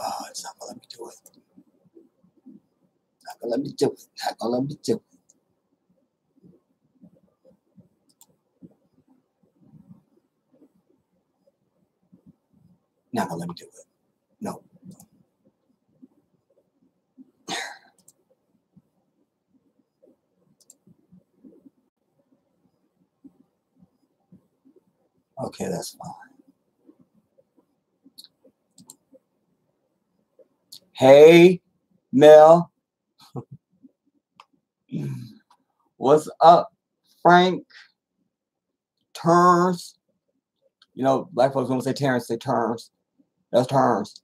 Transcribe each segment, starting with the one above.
Oh, it's not gonna let me do it. Not gonna let me do it. Not gonna let me do it. Not gonna let me do it. No. Okay, that's fine. Hey, Mel. What's up, Frank? Terms. You know, black folks don't say Terrence, say terms. That's terms.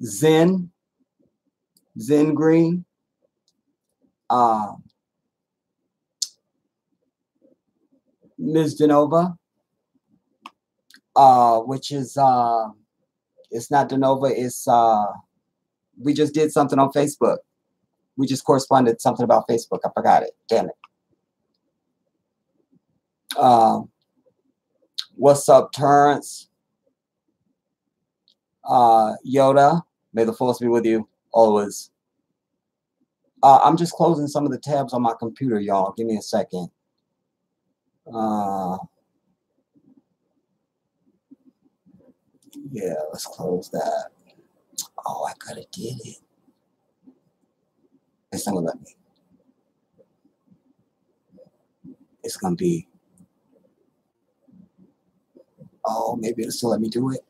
Zen Green. Ms. Denova. Which is it's not Denova, it's we just did something on Facebook. We just corresponded something about Facebook. I forgot it. Damn it. What's up, Terrence? Yoda, may the force be with you always. I'm just closing some of the tabs on my computer, y'all. Give me a second. Yeah, let's close that. Oh, I could have did it. It's not gonna let me. It's gonna be. Oh, maybe it'll still let me do it.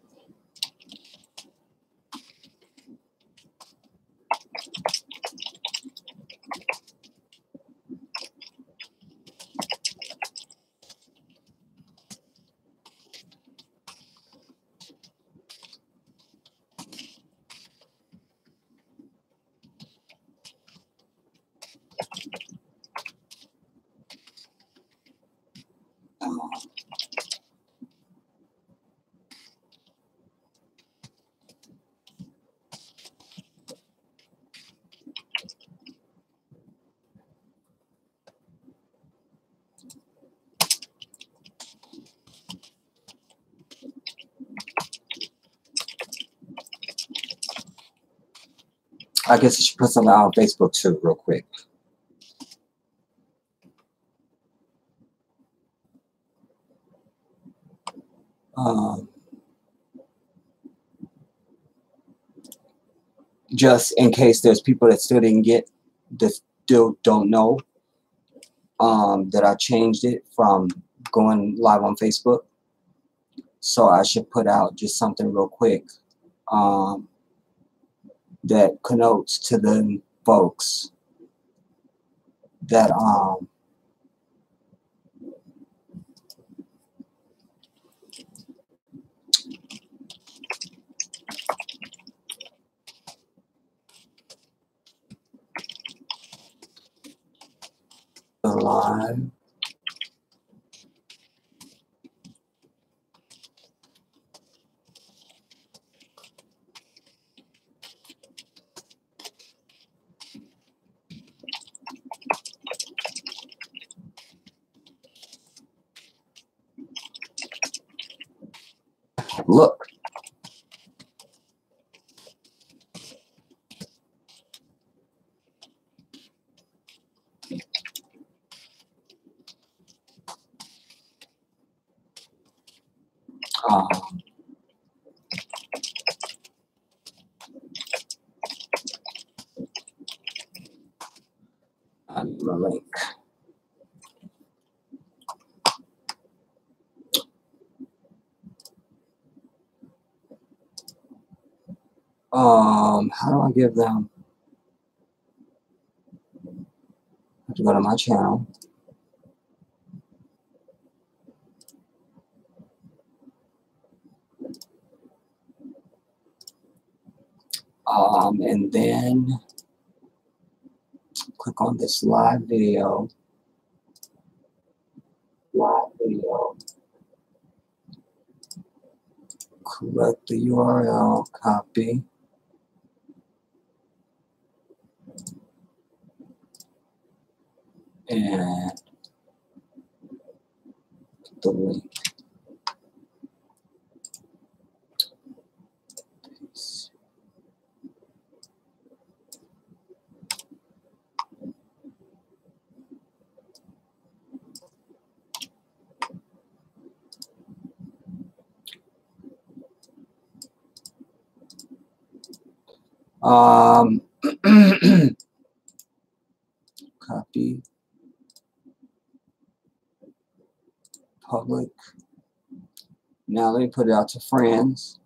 I guess I should put something out on Facebook too, real quick. Just in case there's people that still didn't get, that still don't know that I changed it from going live on Facebook. So I should put out just something real quick that connotes to the folks that live. Look. How do I give them? I have to go to my channel. And then click on this live video. Collect the URL, copy. And the link. Paste. Copy. Public. Now let me put it out to friends.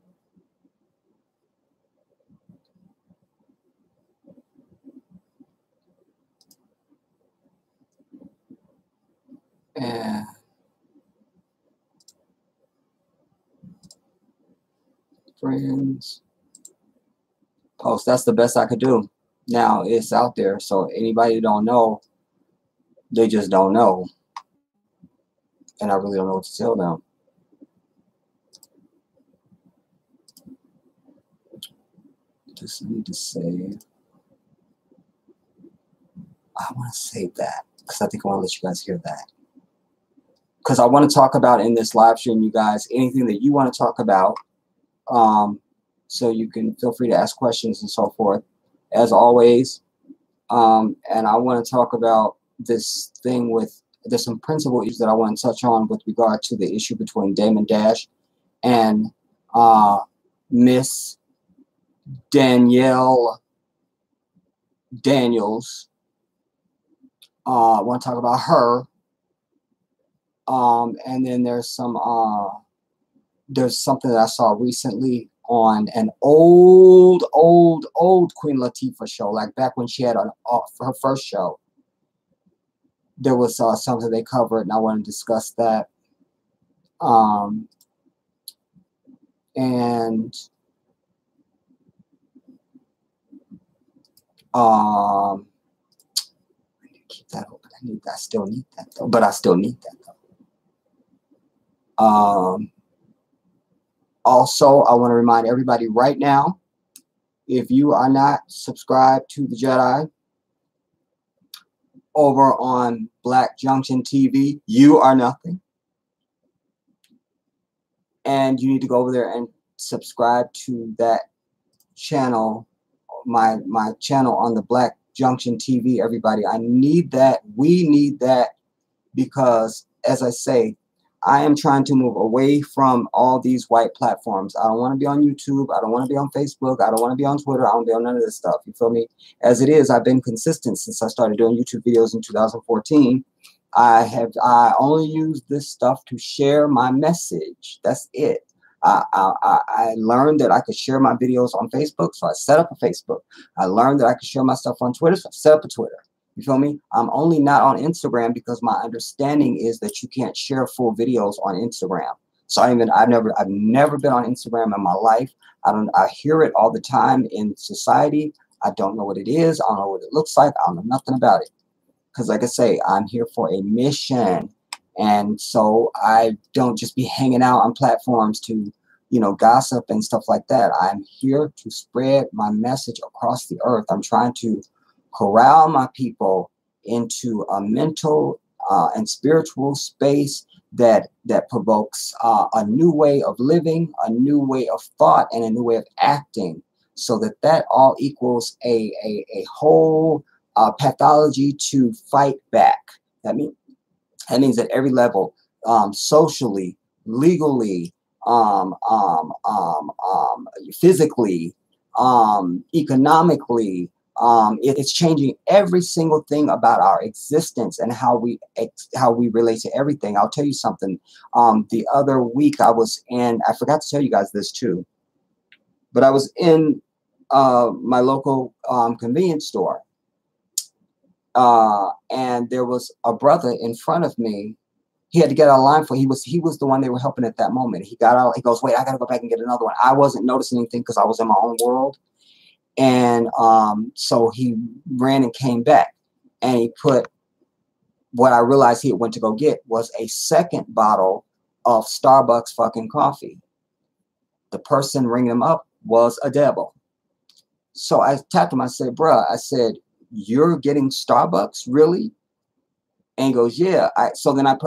And friends. Post. That's the best I could do. Now it's out there, so anybody who don't know, they just don't know. And I really don't know what to tell them. Just need to save. I want to save that because I think I want to let you guys hear that. Because I want to talk about in this live stream, you guys, anything that you want to talk about. So you can feel free to ask questions and so forth, as always. And I want to talk about this thing with, there's some principal issues that I want to touch on with regard to the issue between Damon Dash and Miss Danielle Daniels. I want to talk about her. And then there's something that I saw recently on an old Queen Latifah show, like back when she had her first show. There was something they covered, and I want to discuss that. And I need to keep that open. I still need that though, but I still need that though. Also, I want to remind everybody right now, if you are not subscribed to the Jedi over on Black Junction TV, you are nothing. And you need to go over there and subscribe to that channel, my channel on the Black Junction TV, everybody. I need that. We need that because, as I say, I am trying to move away from all these white platforms. I don't want to be on YouTube. I don't want to be on Facebook. I don't want to be on Twitter. I don't want to be on none of this stuff. You feel me? As it is, I've been consistent since I started doing YouTube videos in 2014. I only use this stuff to share my message. That's it. I learned that I could share my videos on Facebook, so I set up a Facebook. I learned that I could share my stuff on Twitter, so I set up a Twitter. You feel me? I'm only not on Instagram because my understanding is that you can't share full videos on Instagram. So I've never been on Instagram in my life. I hear it all the time in society. I don't know what it is. I don't know what it looks like. I don't know nothing about it. Because like I say, I'm here for a mission. And so I don't just be hanging out on platforms to, you know, gossip and stuff like that. I'm here to spread my message across the earth. I'm trying to corral my people into a mental and spiritual space that provokes a new way of living, a new way of thought, and a new way of acting, so that all equals a whole pathology to fight back. That means at every level, socially, legally, physically, economically. It's changing every single thing about our existence and how we relate to everything. I'll tell you something. The other week I was in, I forgot to tell you guys this too, but I was in my local convenience store. And there was a brother in front of me. He had to get out of line for, he was the one they were helping at that moment. He got out, he goes, wait, I gotta go back and get another one. I wasn't noticing anything because I was in my own world. And so he ran and came back, and he put, what I realized he went to go get was a second bottle of Starbucks fucking coffee. The person ringing him up was a devil. So I tapped him, I said, bruh, I said, you're getting Starbucks, really? And he goes, yeah. So then I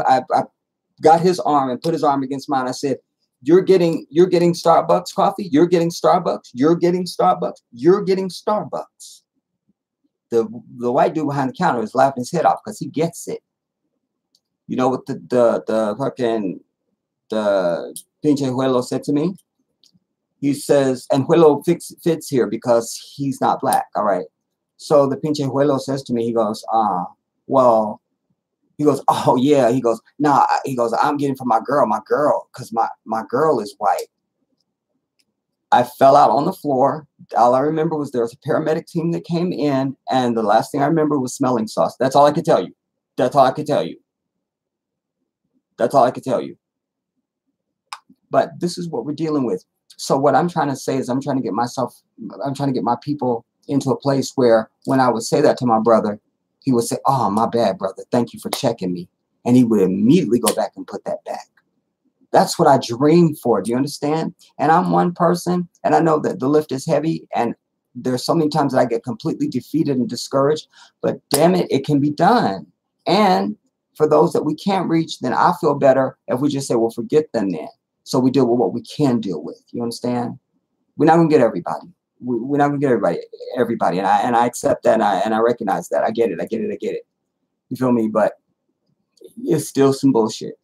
got his arm and put his arm against mine. I said, you're getting Starbucks coffee. You're getting Starbucks. You're getting Starbucks. You're getting Starbucks. The white dude behind the counter is laughing his head off because he gets it. You know what the pinche Huelo said to me? He says, and Huelo fits here because he's not black. All right. So the pinche Huelo says to me, he goes, well, he goes, oh yeah. He goes, nah, he goes, I'm getting for my girl, because my girl is white. I fell out on the floor. All I remember was there was a paramedic team that came in, and the last thing I remember was smelling sauce. That's all I could tell you. That's all I could tell you. That's all I could tell you. But this is what we're dealing with. So what I'm trying to say is I'm trying to get my people into a place where when I would say that to my brother, he would say, oh, my bad, brother. Thank you for checking me. And he would immediately go back and put that back. That's what I dream for. Do you understand? And I'm one person, and I know that the lift is heavy, and there's so many times that I get completely defeated and discouraged, but damn it, it can be done. And for those that we can't reach, then I feel better if we just say, well, forget them then. So we deal with what we can deal with. You understand? We're not going to get everybody. We're not going to get everybody. And I accept that, and I recognize that. I get it. You feel me? But it's still some bullshit.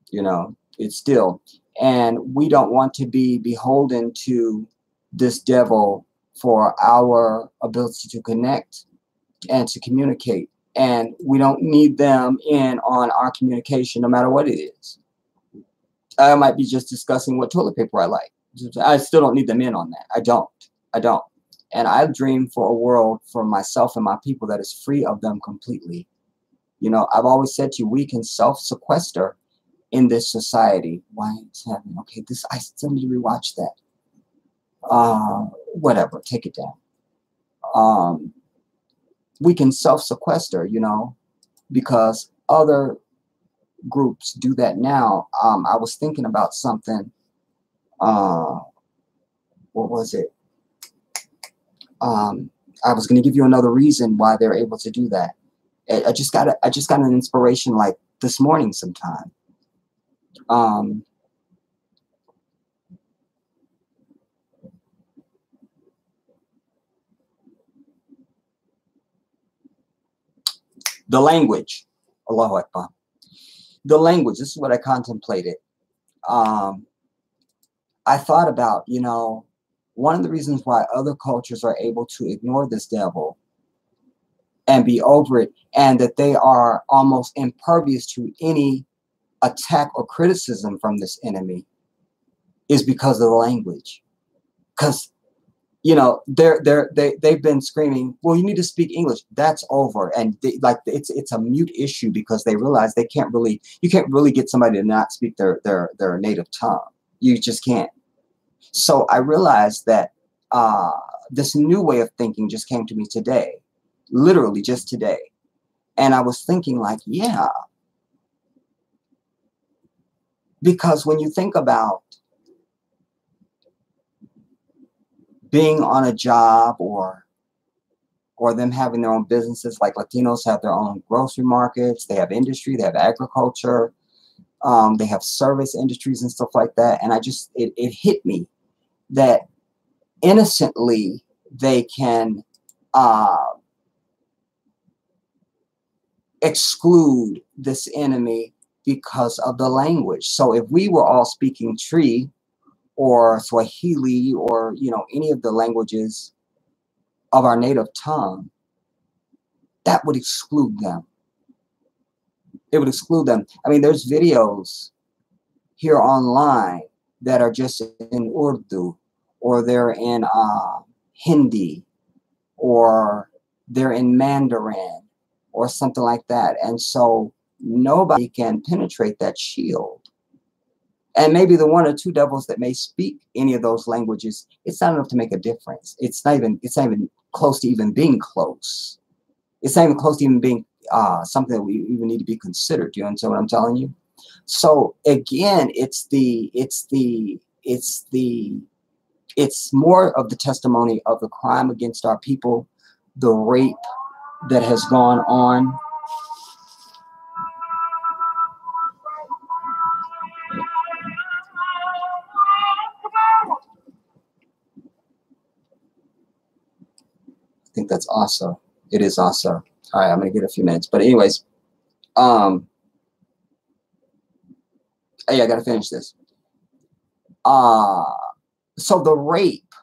You know, it's still. And we don't want to be beholden to this devil for our ability to connect and to communicate. And we don't need them in on our communication, no matter what it is. I might be just discussing what toilet paper I like. I still don't need them in on that. I don't. And I dream for a world for myself and my people that is free of them completely. You know, I've always said to you, we can self-sequester in this society. Why it's happening? Okay, I still need to rewatch that. Whatever, take it down. We can self-sequester, you know, because other groups do that now. I was thinking about something. What was it? I was going to give you another reason why they're able to do that. I just got an inspiration like this morning sometime. The language. Allahu Akbar. The language. This is what I contemplated. I thought about, you know, one of the reasons why other cultures are able to ignore this devil and be over it, and that they are almost impervious to any attack or criticism from this enemy, is because of the language. Because, you know, they've been screaming, well, you need to speak English. That's over. And it's a mute issue because they realize you can't really get somebody to not speak their native tongue. You just can't. So I realized that this new way of thinking just came to me today, literally just today. And I was thinking like, yeah, because when you think about being on a job or them having their own businesses, like Latinos have their own grocery markets, they have industry, they have agriculture, they have service industries and stuff like that. And it hit me that innocently they can exclude this enemy because of the language. So if we were all speaking Tree or Swahili or, you know, any of the languages of our native tongue, that would exclude them. It would exclude them. I mean, there's videos here online that are just in Urdu, or they're in Hindi, or they're in Mandarin or something like that. And so nobody can penetrate that shield. And maybe the one or two devils that may speak any of those languages, it's not enough to make a difference. It's not even close to even being close. It's not even close to even being something that we even need to be considered. Do you understand what I'm telling you? So again, it's more of the testimony of the crime against our people, the rape that has gone on. I think that's awesome. It is awesome. All right, I'm gonna get a few minutes, but anyways, hey, I gotta finish this. So the rape,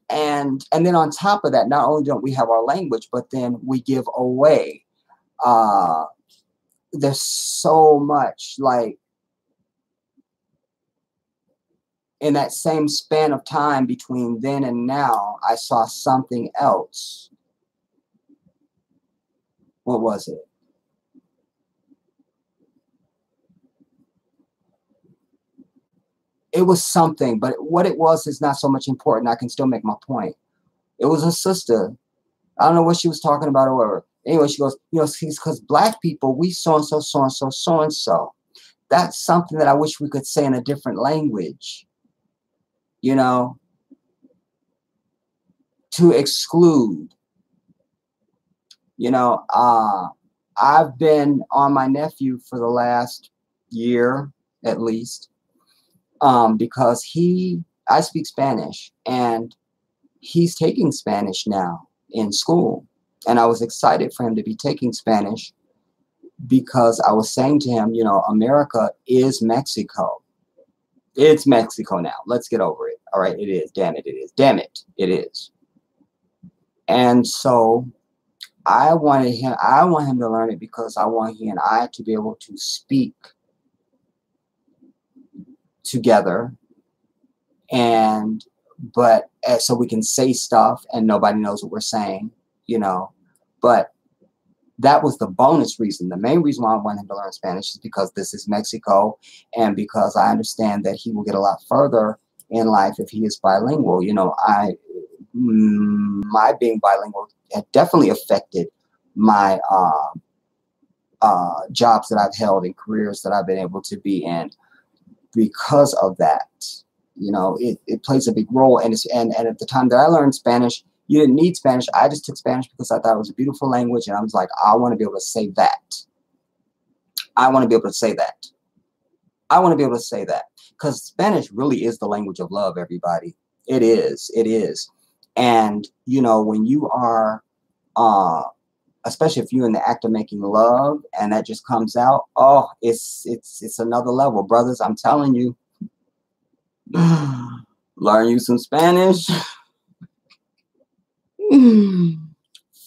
and then on top of that, not only don't we have our language, but then we give away. There's so much, like, in that same span of time between then and now, I saw something else. What was it? It was something, but what it was is not so much important. I can still make my point. It was a sister. I don't know what she was talking about or whatever. Anyway, she goes, you know, because black people, we so-and-so, so-and-so, so-and-so. That's something that I wish we could say in a different language, you know, to exclude. You know, I've been on my nephew for the last year, at least, because I speak Spanish, and he's taking Spanish now in school. And I was excited for him to be taking Spanish because I was saying to him, you know, America is Mexico. It's Mexico now. Let's get over it. All right, it is. Damn it, it is. Damn it, it is. And so I want him to learn it because I want he and I to be able to speak together, so we can say stuff and nobody knows what we're saying, you know. But that was the bonus reason. The main reason why I want him to learn Spanish is because this is Mexico, and because I understand that he will get a lot further in life if he is bilingual. You know, my being bilingual had definitely affected my jobs that I've held and careers that I've been able to be in because of that. You know, it plays a big role. And at the time that I learned Spanish, you didn't need Spanish. I just took Spanish because I thought it was a beautiful language, and I was like, I want to be able to say that. I want to be able to say that. I want to be able to say that because Spanish really is the language of love, everybody. It is. It is. And, you know, when you are, especially if you're in the act of making love and that just comes out, oh, it's another level. Brothers, I'm telling you, learn you some Spanish.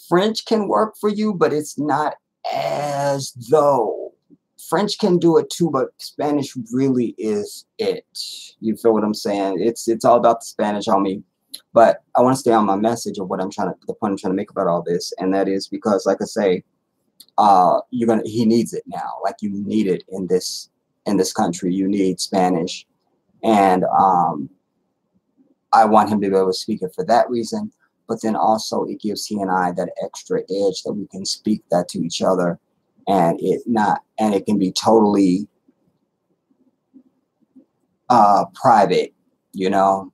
French can work for you, but it's not as though. French can do it too, but Spanish really is it. You feel what I'm saying? It's all about the Spanish, homie. But I want to stay on my message of the point I'm trying to make about all this, and that is because, like I say, he needs it now. Like, you need it in this country. You need Spanish, and I want him to be able to speak it for that reason. But then also it gives he and I that extra edge that we can speak that to each other, and it can be totally private, you know,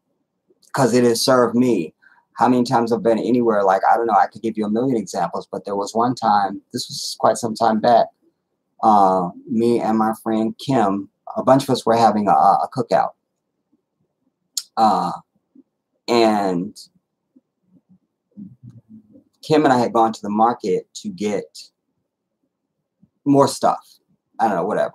because it has served me. How many times I've been anywhere, like, I don't know, I could give you a million examples, but there was one time, this was quite some time back, me and my friend Kim, a bunch of us were having a cookout. And Kim and I had gone to the market to get more stuff. I don't know, whatever.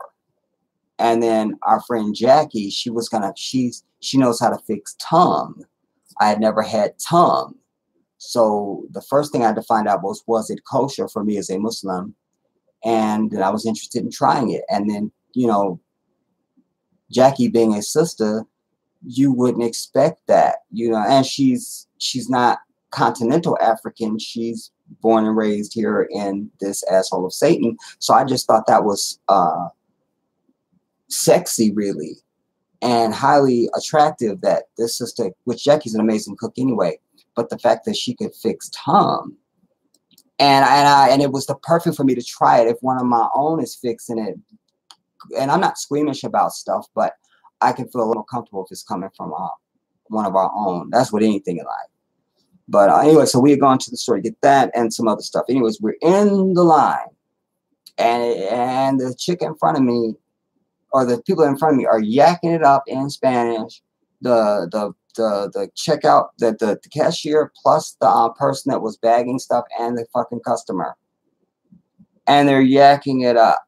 And then our friend Jackie, she knows how to fix tongue. I had never had tongue. So the first thing I had to find out was it kosher for me as a Muslim? And then I was interested in trying it. And then, you know, Jackie being a sister, you wouldn't expect that, you know. And she's not continental African. She's born and raised here in this asshole of Satan. So I just thought that was sexy, really, and highly attractive, that this sister, which Jackie's an amazing cook anyway, but the fact that she could fix Tom, and it was the perfect for me to try it if one of my own is fixing it. And I'm not squeamish about stuff, but I can feel a little comfortable if it's coming from one of our own. That's what anything in life. But anyway, so we had gone to the store to get that and some other stuff. Anyways, we're in the line, and the chick in front of me, or the people in front of me, are yakking it up in Spanish. The checkout, the cashier, plus the person that was bagging stuff, and the fucking customer, and they're yakking it up.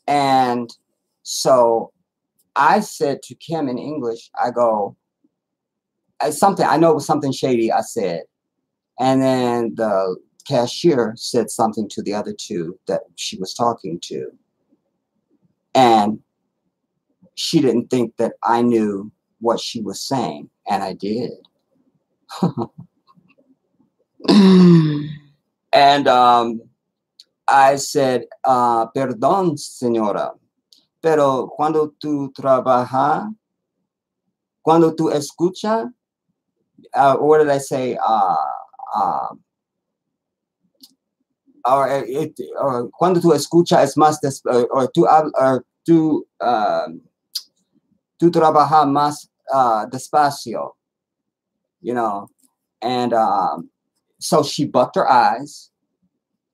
And so I said to Kim in English, I go, something, I know it was something shady, I said. And then the cashier said something to the other two that she was talking to. And she didn't think that I knew what she was saying. And I did. And I said, perdón, señora, pero cuando tú trabajas, cuando tú escuchas, what did I say? Or cuando tú escuchas es más, or tú trabajas más despacio, you know. And so she bucked her eyes,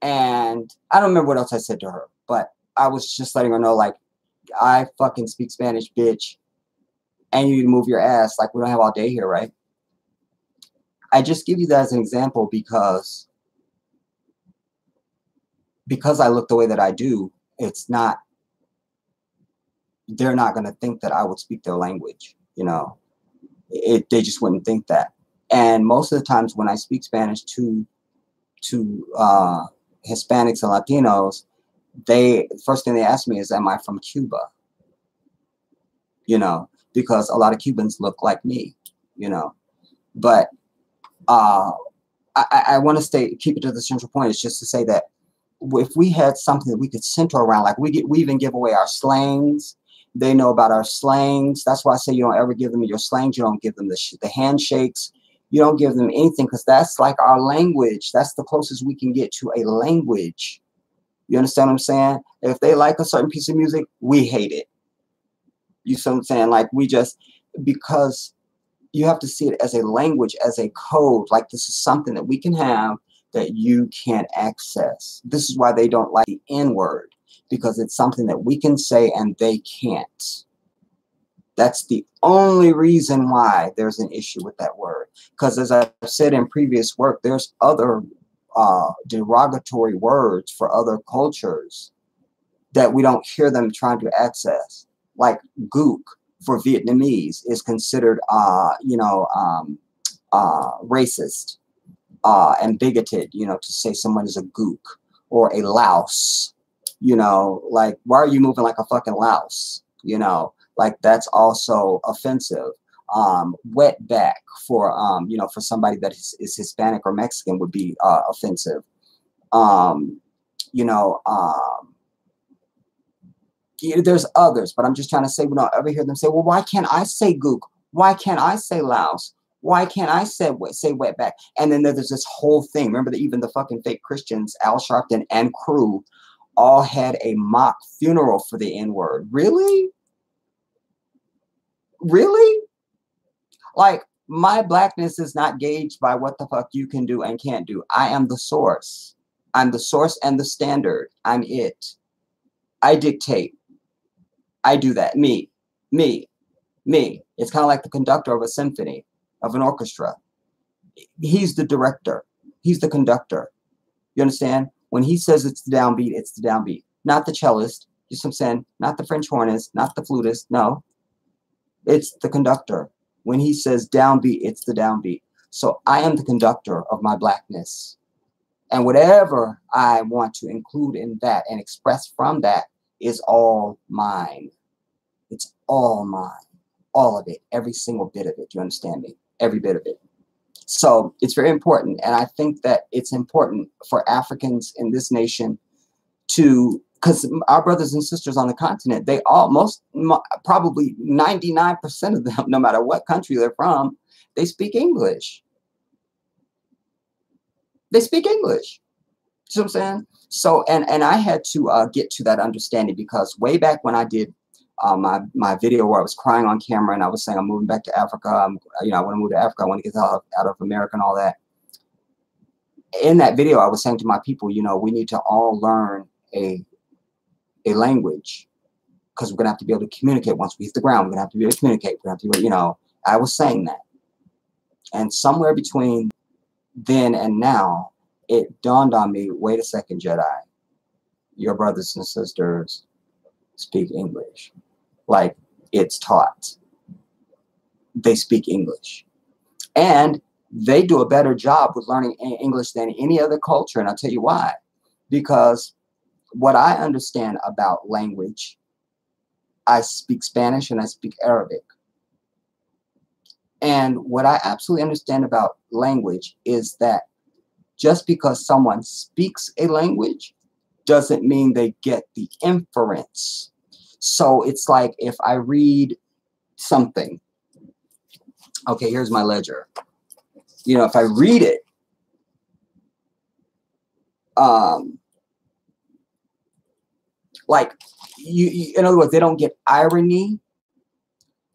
and I don't remember what else I said to her, but I was just letting her know, like, I fucking speak Spanish, bitch, and you need to move your ass. Like, we don't have all day here, right? I just give you that as an example because I look the way that I do. It's not, they're not going to think that I would speak their language, you know. They just wouldn't think that. And most of the times when I speak Spanish to Hispanics and Latinos, first thing they ask me is, am I from Cuba? You know, because a lot of Cubans look like me, you know. But I want to keep it to the central point. It's just to say that if we had something that we could center around, like we even give away our slangs. They know about our slangs. That's why I say you don't ever give them your slangs. You don't give them the handshakes. You don't give them anything, because that's like our language. That's the closest we can get to a language. You understand what I'm saying? If they like a certain piece of music, we hate it. You see what I'm saying? Like, because you have to see it as a language, as a code. Like, this is something that we can have that you can't access. This is why they don't like the N-word, because it's something that we can say and they can't. That's the only reason why there's an issue with that word. Because as I've said in previous work, there's other derogatory words for other cultures that we don't hear them trying to access. Like gook for Vietnamese is considered, racist and bigoted, you know, to say someone is a gook or a louse, you know, like, why are you moving like a fucking louse, you know? Like, that's also offensive. Wetback for, for somebody that is Hispanic or Mexican would be offensive. There's others, but I'm just trying to say, we don't ever hear them say, well, why can't I say gook? Why can't I say louse? Why can't I say wetback? And then there's this whole thing. Remember that even the fucking fake Christians, Al Sharpton and crew, all had a mock funeral for the N-word. Really? Really? Like, my blackness is not gauged by what the fuck you can do and can't do. I am the source. I'm the source and the standard. I'm it. I dictate. I do that. Me. It's kind of like the conductor of a symphony, of an orchestra. He's the director. He's the conductor. You understand? When he says it's the downbeat, it's the downbeat. Not the cellist. You see what I'm saying? Not the French hornist. Not the flutist. No. It's the conductor. When he says downbeat, it's the downbeat. So I am the conductor of my blackness. And whatever I want to include in that and express from that is all mine. It's all mine. All of it, every single bit of it. You understand me? Every bit of it. So it's very important. And I think that it's important for Africans in this nation to, because our brothers and sisters on the continent, they all, probably 99% of them, no matter what country they're from, they speak English. They speak English. You know what I'm saying? So, and I had to get to that understanding, because way back when I did my video where I was crying on camera and I was saying I'm moving back to Africa, I want to move to Africa, I want to get out of America and all that. In that video, I was saying to my people, we need to all learn a language, because we're going to have to be able to communicate. Once we hit the ground, we're going to have to be able to communicate. We're going to have to, I was saying that. And somewhere between then and now, it dawned on me, wait a second, Jedi, your brothers and sisters speak English. Like, it's taught. They speak English. And they do a better job with learning English than any other culture. And I'll tell you why. Because what I understand about language, I speak Spanish and I speak Arabic. And what I absolutely understand about language is that just because someone speaks a language doesn't mean they get the inference. So it's like if I read something, okay, here's my ledger. If I read it, like in other words, they don't get irony,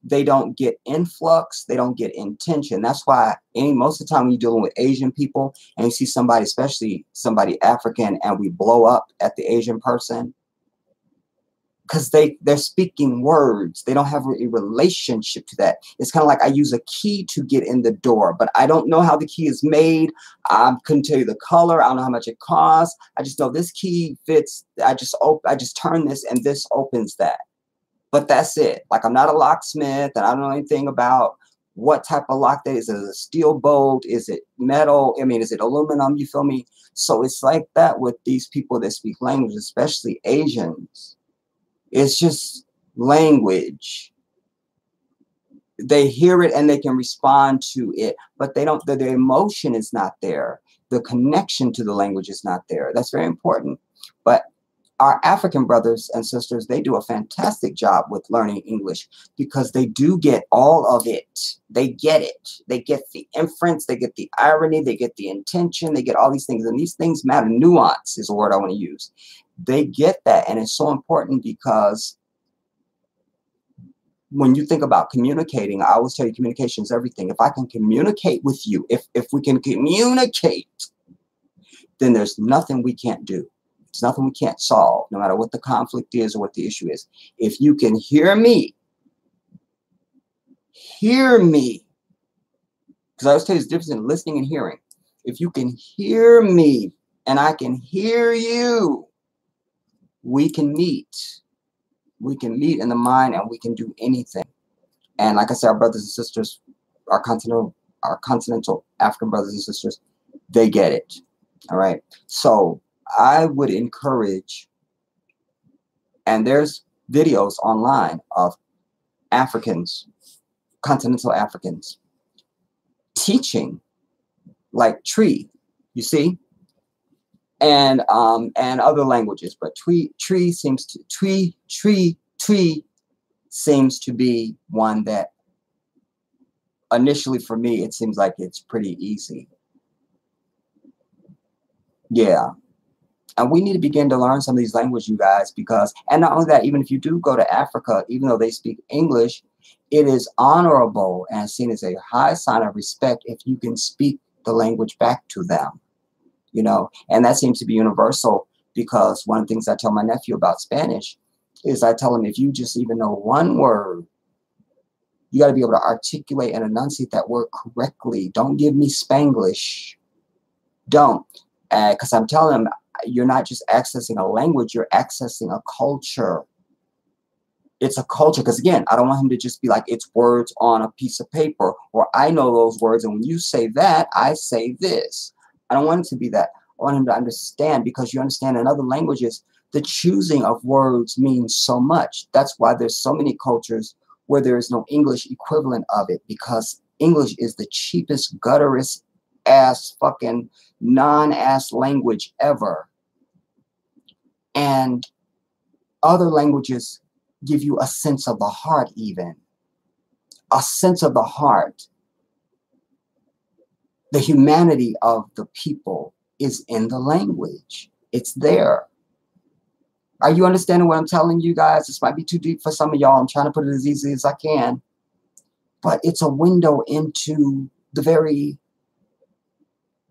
they don't get influx, they don't get intention. That's why most of the time when you're dealing with Asian people and you see somebody, especially somebody African, and we blow up at the Asian person, because they're speaking words. They don't have a relationship to that. It's kind of like I use a key to get in the door, but I don't know how the key is made. I couldn't tell you the color. I don't know how much it costs. I just know this key fits. I just turn this and this opens that. But that's it. Like, I'm not a locksmith and I don't know anything about what type of lock that is. Is it a steel bolt? Is it metal? I mean, is it aluminum? You feel me? So it's like that with these people that speak language, especially Asians. It's just language. They hear it and they can respond to it, but they don't, the emotion is not there. The connection to the language is not there. That's very important. But our African brothers and sisters, they do a fantastic job with learning English, because they do get all of it. They get it. They get the inference, they get the irony, they get the intention, they get all these things. And these things matter. Nuance is a word I want to use. They get that. And it's so important, because when you think about communicating, I always tell you communication is everything. If I can communicate with you, if we can communicate, then there's nothing we can't do. There's nothing we can't solve, no matter what the conflict is or what the issue is. If you can hear me, because I always tell you there's a difference in listening and hearing. If you can hear me and I can hear you, we can meet. We can meet in the mind and we can do anything. And like I said, our brothers and sisters, our continental African brothers and sisters, they get it. All right. So I would encourage, and there's videos online of Africans, continental Africans, teaching like tree, you see, and other languages, but tree seems to be one that initially for me it seems like it's pretty easy. Yeah. And we need to begin to learn some of these languages, you guys, because, and not only that, even if you do go to Africa, even though they speak English, it is honorable and seen as a high sign of respect if you can speak the language back to them, and that seems to be universal, because one of the things I tell my nephew about Spanish is I tell him, if you just even know one word, you got to be able to articulate and enunciate that word correctly. Don't give me Spanglish. Don't. Because I'm telling him, you're not just accessing a language, you're accessing a culture. It's a culture, because again, I don't want him to just be like, it's words on a piece of paper, or I know those words, and when you say that, I say this. I don't want it to be that. I want him to understand, because you understand in other languages, the choosing of words means so much. That's why there's so many cultures where there is no English equivalent of it, because English is the cheapest, gutterous ass, fucking non-ass language ever. And other languages give you a sense of the heart, even. A sense of the heart. The humanity of the people is in the language. It's there. Are you understanding what I'm telling you guys? This might be too deep for some of y'all. I'm trying to put it as easy as I can. But it's a window into the very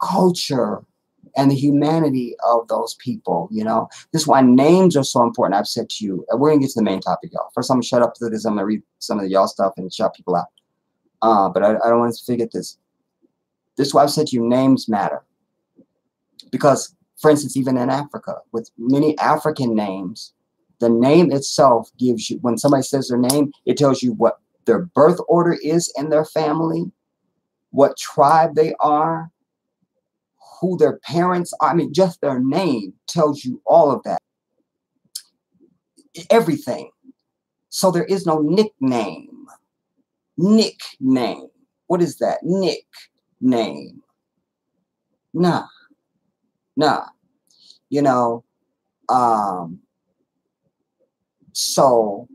culture and the humanity of those people, you know? This is why names are so important. I've said to you, we're going to get to the main topic, y'all. First, I'm going to shut up to this. I'm going to read some of the y'all stuff and shut people out. But I don't want to forget this. This is why I've said to you, names matter. Because, for instance, even in Africa, with many African names, the name itself gives you, when somebody says their name, it tells you what their birth order is in their family, what tribe they are, who their parents are. I mean, just their name tells you all of that. Everything. So there is no nickname. Nickname. What is that? Nickname. Nah. Nah. You know, so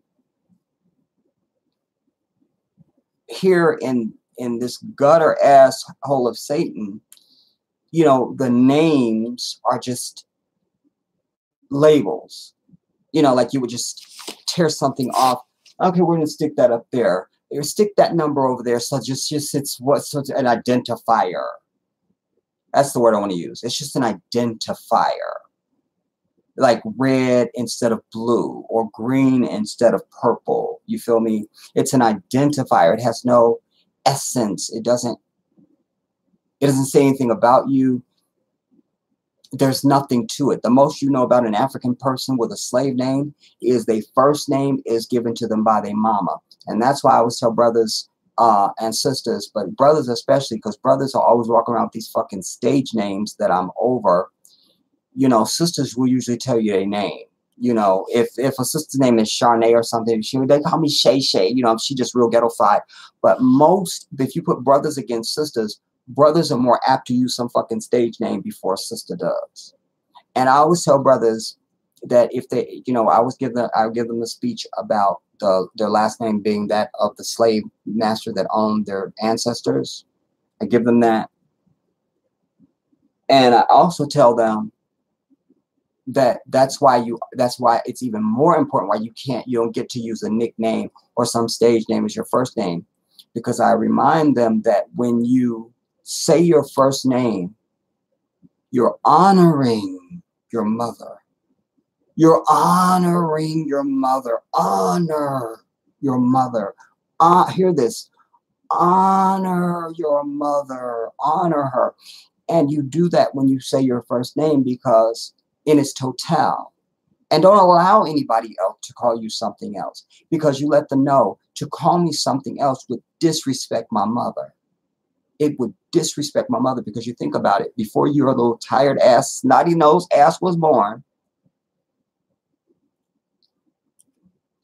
here in this gutter ass hole of Satan, you know, the names are just labels. You know, like you would just tear something off. Okay, we're gonna stick that up there. You stick that number over there. So just it's what's an identifier. That's the word I want to use. It's just an identifier. Like red instead of blue, or green instead of purple. You feel me? It's an identifier. It has no essence. It doesn't say anything about you. There's nothing to it. The most you know about an African person with a slave name is their first name is given to them by their mama. And that's why I always tell brothers and sisters, but brothers especially, because brothers are always walking around with these fucking stage names that I'm over. You know, sisters will usually tell you their name. You know, if a sister's name is Charnay or something, they call me Shay Shay. You know, she just real ghetto-fied. But if you put brothers against sisters, brothers are more apt to use some fucking stage name before a sister does. And I always tell brothers that if they, you know, I'll give them a speech about their last name being that of the slave master that owned their ancestors. I give them that. And I also tell them that's why it's even more important why you don't get to use a nickname or some stage name as your first name, because I remind them that when you say your first name, you're honoring your mother. You're honoring your mother. Honor your mother. Hear this. Honor your mother. Honor her. And you do that when you say your first name, because in its total. And don't allow anybody else to call you something else, because you let them know to call me something else would disrespect my mother. It would disrespect my mother, because you think about it, before your little tired ass, snotty nose ass was born,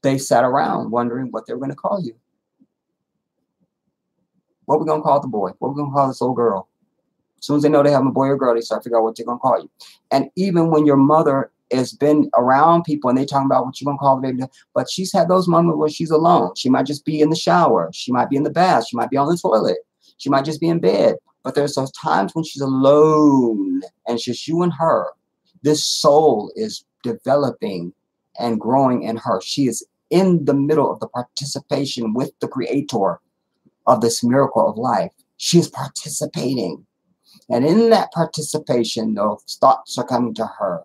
they sat around wondering what they were going to call you. What are we going to call the boy? What are we going to call this little girl? As soon as they know they have a boy or girl, they start to figure out what they're going to call you. And even when your mother has been around people and they talking about what you're going to call the baby, but she's had those moments where she's alone. She might just be in the shower. She might be in the bath. She might be on the toilet. She might just be in bed. But there's those times when she's alone and it's just you and her. This soul is developing and growing in her. She is in the middle of the participation with the creator of this miracle of life. She is participating. And in that participation, those thoughts are coming to her.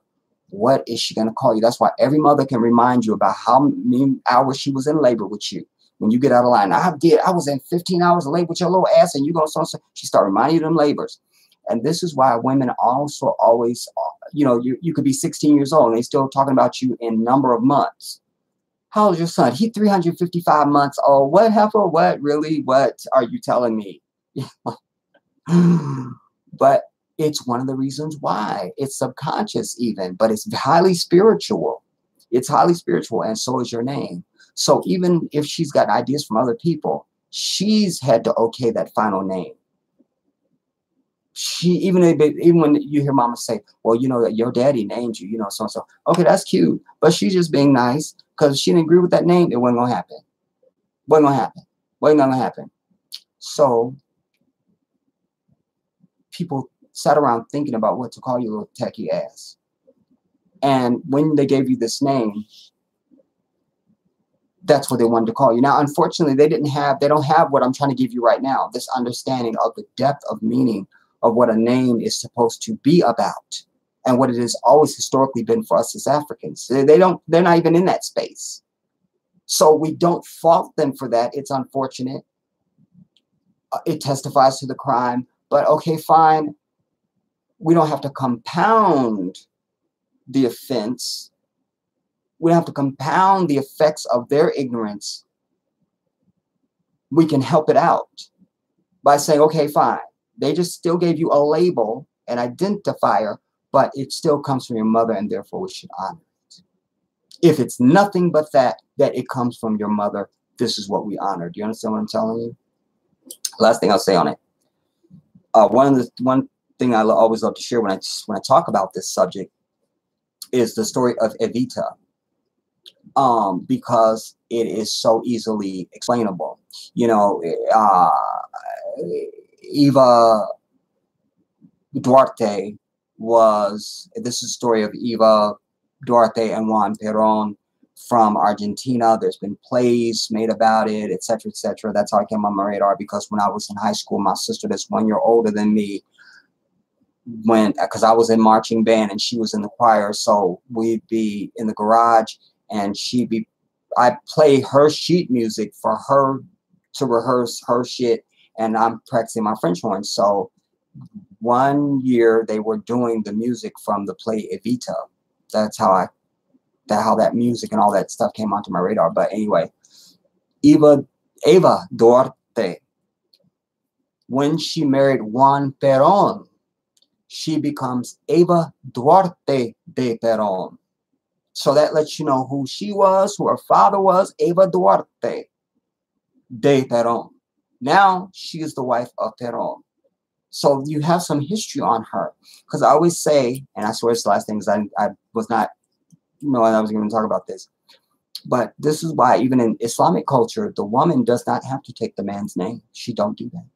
What is she going to call you? That's why every mother can remind you about how many hours she was in labor with you. When you get out of line, I was in 15 hours of labor with your little ass, and you go so. She start reminding you of them labors. And this is why women also always, you know, you could be 16 years old and they still talking about you in number of months. How old is your son? He 355 months old. What, heifer? What? Really? What are you telling me? But it's one of the reasons why. It's subconscious even, but it's highly spiritual. It's highly spiritual, and so is your name. So even if she's got ideas from other people, she's had to okay that final name. She even when you hear mama say, well, you know, that your daddy named you, you know, so and so. Okay, that's cute, but she's just being nice because if she didn't agree with that name, it wasn't gonna happen. Wasn't gonna happen. Wasn't gonna happen. So people sat around thinking about what to call you, little techie ass. And when they gave you this name, that's what they wanted to call you. Now, unfortunately, they don't have what I'm trying to give you right now, this understanding of the depth of meaning of what a name is supposed to be about and what it has always historically been for us as Africans. They're not even in that space. So we don't fault them for that. It's unfortunate. It testifies to the crime, but okay, fine. We don't have to compound the offense. We don't have to compound the effects of their ignorance. We can help it out by saying, okay, fine. They just still gave you a label, an identifier, but it still comes from your mother, and therefore we should honor it. If it's nothing but that it comes from your mother, this is what we honor. Do you understand what I'm telling you? Last thing I'll say on it. One thing I always love to share when I talk about this subject is the story of Evita. Because it is so easily explainable. You know, Eva Duarte this is the story of Eva Duarte and Juan Perón from Argentina. There's been plays made about it, etc., etc. That's how I came on my radar, because when I was in high school, my sister that's 1 year older than me, because I was in marching band and she was in the choir, so we'd be in the garage and I'd play her sheet music for her to rehearse her shit, and I'm practicing my French horn. So 1 year they were doing the music from the play Evita. That's how that music and all that stuff came onto my radar. But anyway, Eva Duarte, when she married Juan Perón, she becomes Eva Duarte de Perón. So that lets you know who she was, who her father was, Eva Duarte de Perón. Now she is the wife of Perón. So you have some history on her. Because I always say, and I swear it's the last thing, because I was not knowing I was going to talk about this. But this is why even in Islamic culture, the woman does not have to take the man's name. She don't do that.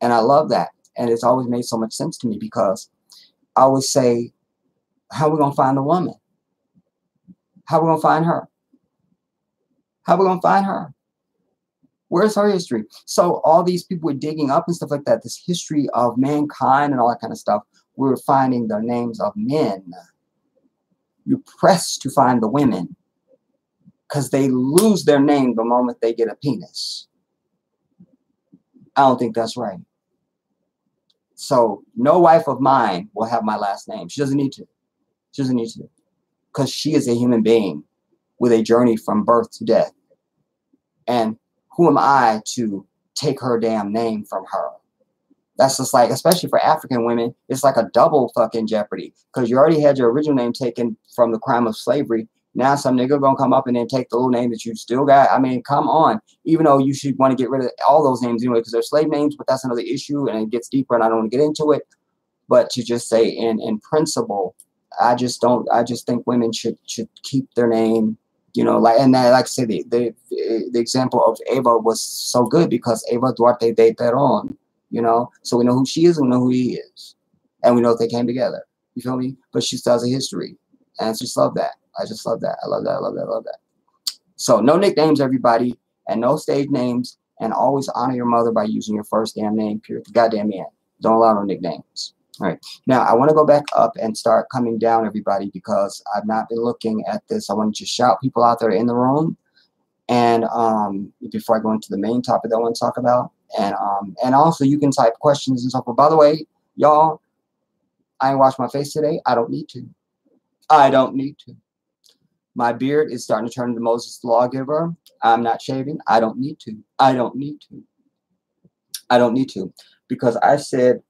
And I love that. And it's always made so much sense to me, because I always say, how are we going to find the woman? How are we going to find her? How are we going to find her? Where's her history? So all these people were digging up and stuff like that, this history of mankind and all that kind of stuff, we were finding the names of men. You press to find the women, because they lose their name the moment they get a penis. I don't think that's right. So no wife of mine will have my last name. She doesn't need to. She doesn't need to. Because she is a human being with a journey from birth to death. And who am I to take her damn name from her? That's just like, especially for African women, it's like a double fucking jeopardy. Because you already had your original name taken from the crime of slavery. Now some nigga gonna come up and then take the little name that you still got. I mean, come on. Even though you should want to get rid of all those names anyway, because they're slave names, but that's another issue and it gets deeper and I don't want to get into it. But to just say in principle, I just think women should keep their name, you know, like, and that, like I said, the example of Eva was so good, because Eva Duarte de Perón, you know, so we know who she is and we know who he is, and we know that they came together. You feel me? But she still has a history, and I just love that. I just love that. I love that. I love that. I love that. So no nicknames, everybody, and no stage names, and always honor your mother by using your first damn name, period. The goddamn end. Don't allow no nicknames. All right. Now, I want to go back up and start coming down, everybody, because I've not been looking at this. I want to just shout people out there in the room. And before I go into the main topic that I want to talk about. And also, you can type questions and stuff. But by the way, y'all, I ain't washed my face today. I don't need to. I don't need to. My beard is starting to turn into Moses the lawgiver. I'm not shaving. I don't need to. I don't need to. I don't need to. Because I said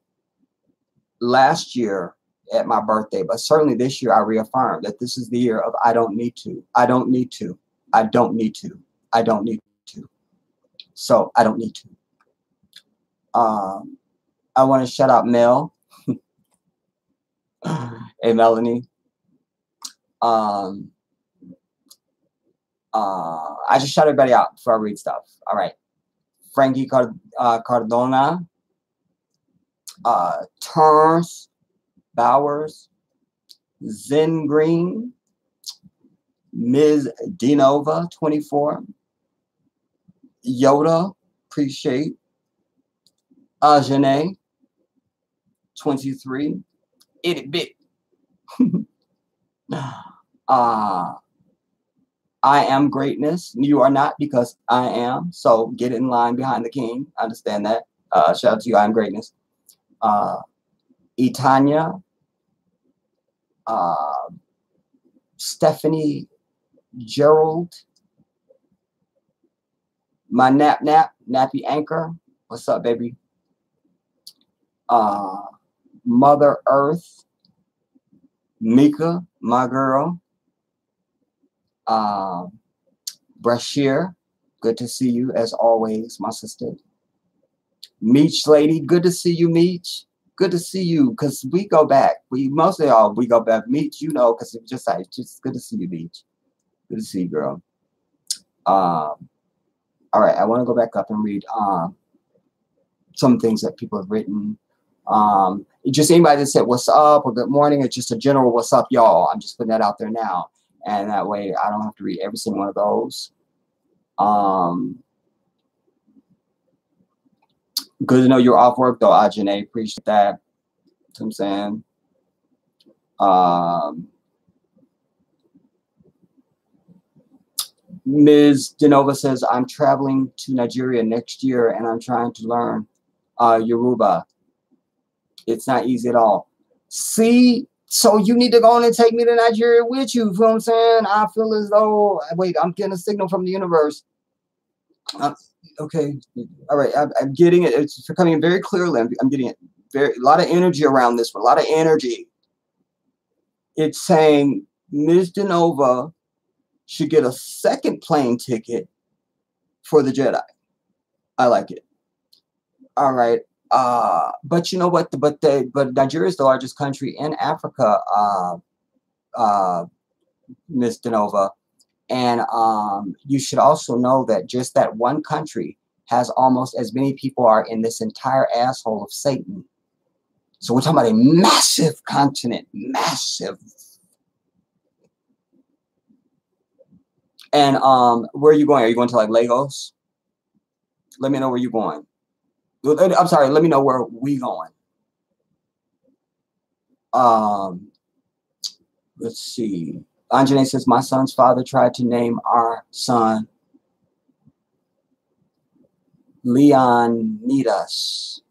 last year at my birthday, but certainly this year I reaffirmed that this is the year of I don't need to. I don't need to. I don't need to. I don't need to. So I don't need to. I want to shout out Mel. Hey, Melanie. I just shout everybody out before I read stuff. All right. Frankie Cardona. Terrence Bowers. Zen Green. Ms. Denova, 24. Yoda, appreciate. Ajane, 23. Itty bit. I am greatness. You are not, because I am. So get in line behind the king. I understand that. Shout out to you. I am greatness. Itanya. Stephanie Gerald. My nappy anchor. What's up, baby? Mother Earth. Mika, my girl. Brashear, good to see you as always, my sister. Meech lady, good to see you, Meech. Good to see you, because we go back. We go back. Meech, you know, because it's just good to see you, Meech. Good to see you, girl. All right, I want to go back up and read some things that people have written. Just anybody that said what's up or good morning, it's just a general what's up, y'all. I'm just putting that out there now. And that way I don't have to read every single one of those. Good to know you're off work though, Ajane. Appreciate that. That's what I'm saying. Ms. Denova says, I'm traveling to Nigeria next year and I'm trying to learn Yoruba. It's not easy at all. See, so you need to go on and take me to Nigeria with you. You know what I'm saying? I feel as though, wait, I'm getting a signal from the universe. Okay. All right. I'm getting it. It's becoming very clearly. I'm getting it. A lot of energy around this one. A lot of energy. It's saying Ms. Denova should get a second plane ticket for the Jedi. I like it. All right. But you know what? But Nigeria is the largest country in Africa, Ms. Denova. And you should also know that just that one country has almost as many people are in this entire asshole of Satan. So we're talking about a massive continent, massive. And where are you going? Are you going to like Lagos? Let me know where you're going. I'm sorry, let me know where we going. Let's see. Anjane says, my son's father tried to name our son Leonidas.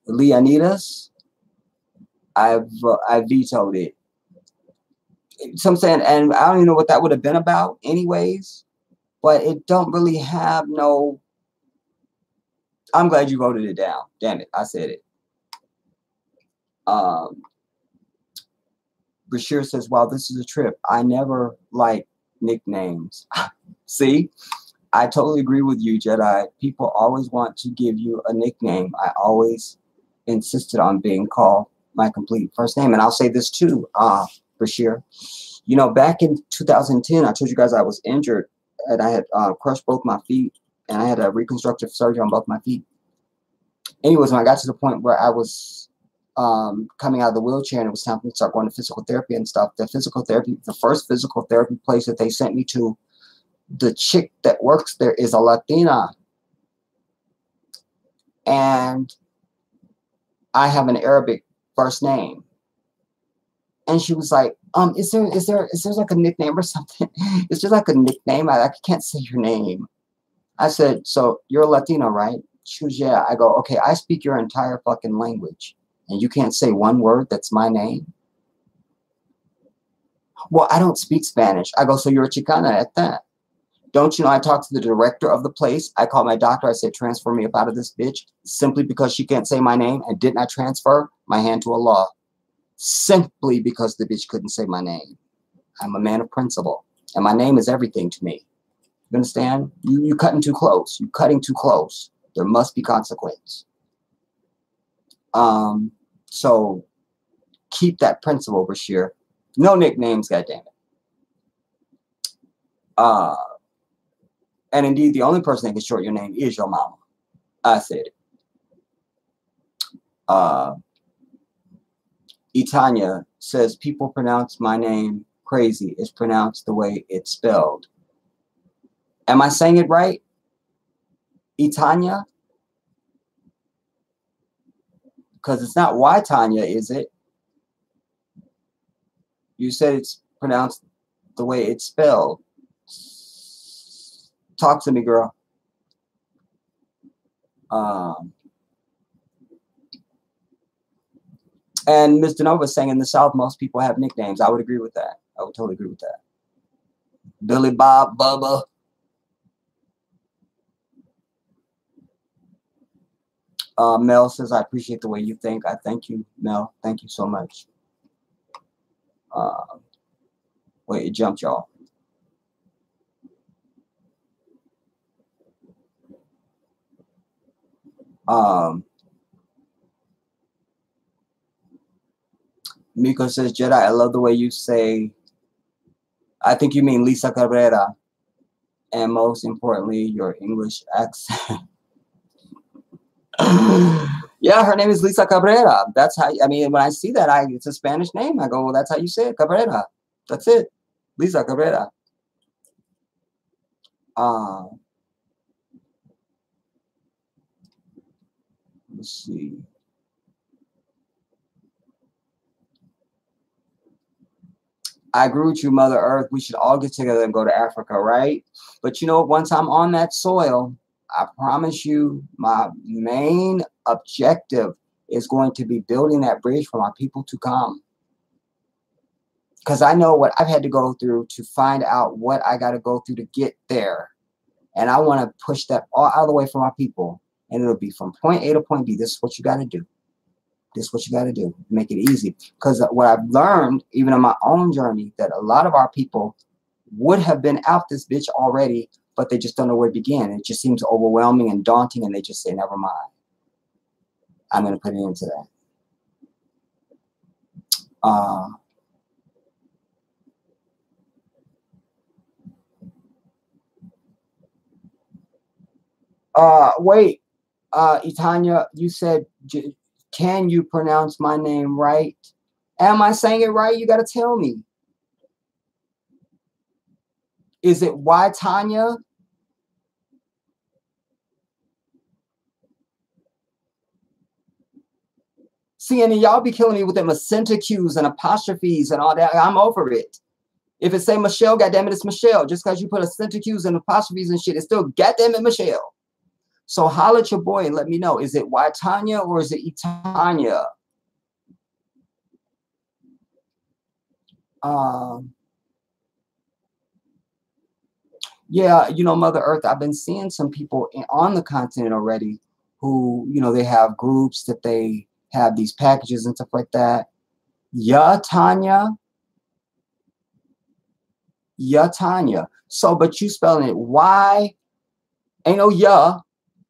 Leonidas? I vetoed it. So I'm saying, and I don't even know what that would have been about anyways, but it don't really have no. I'm glad you voted it down. Damn it, I said it. Bashir says, wow, this is a trip. I never like nicknames. See, I totally agree with you, Jedi. People always want to give you a nickname. I always insisted on being called my complete first name. And I'll say this too, Bashir. You know, back in 2010, I told you guys I was injured and I had crushed both my feet and I had a reconstructive surgery on both my feet. Anyways, when I got to the point where I was coming out of the wheelchair and it was time for me to start going to physical therapy and stuff, the first physical therapy place that they sent me to, the chick that works there is a Latina. And I have an Arabic first name. And she was like, is there like a nickname or something? Is there like a nickname? I can't say your name. I said, so you're a Latino, right? She was, yeah. I go, okay, I speak your entire fucking language. And you can't say one word that's my name? Well, I don't speak Spanish. I go, so you're a Chicana at that. Don't you know I talked to the director of the place? I called my doctor. I said, transfer me up out of this bitch simply because she can't say my name. And didn't I transfer my hand to Allah? Simply because the bitch couldn't say my name. I'm a man of principle. And my name is everything to me. You understand? You cutting too close. You cutting too close. There must be consequence. So keep that principle, Bashir. No nicknames, goddammit. And indeed, the only person that can short your name is your mama. I said it. Itanya says, people pronounce my name crazy. It's pronounced the way it's spelled. Am I saying it right? Itanya? Because it's not why Tanya, is it? You said it's pronounced the way it's spelled. Talk to me, girl. And Ms. Denova saying in the South, most people have nicknames. I would agree with that. I would totally agree with that. Billy Bob, Bubba. Mel says, I appreciate the way you think. I thank you, Mel. Thank you so much. Wait, it jumped, y'all. Miko says, Jedi, I love the way you say, I think you mean Lisa Cabrera. And most importantly, your English accent. Yeah, her name is Lisa Cabrera. That's how, I mean, when I see that, it's a Spanish name. I go, well, that's how you say it, Cabrera. That's it. Lisa Cabrera. Let's see. I agree with you, Mother Earth. We should all get together and go to Africa, right? But you know, once I'm on that soil, I promise you, my main objective is going to be building that bridge for my people to come. Because I know what I've had to go through to find out what I got to go through to get there. And I want to push that all out of the way for my people. And it'll be from point A to point B. This is what you got to do. This is what you got to do. Make it easy. Because what I've learned, even on my own journey, that a lot of our people would have been out this bitch already, but they just don't know where to begin. It just seems overwhelming and daunting, and they just say, never mind. I'm going to put it into that. Wait, Itanya, you said, can you pronounce my name right? Am I saying it right? You got to tell me. Is it why Tanya? See, and y'all be killing me with them accent cues and apostrophes and all that. I'm over it. If it say Michelle, goddammit, it's Michelle. Just because you put accent cues and apostrophes and shit, it's still goddammit Michelle. So holler at your boy and let me know. Is it why Tanya or is it Itanya? Yeah, you know, Mother Earth, I've been seeing some people on the continent already who, you know, they have groups that they have these packages and stuff like that. Yeah, Tanya. Yeah, Tanya. So, but you spelling it Y. Ain't no yeah.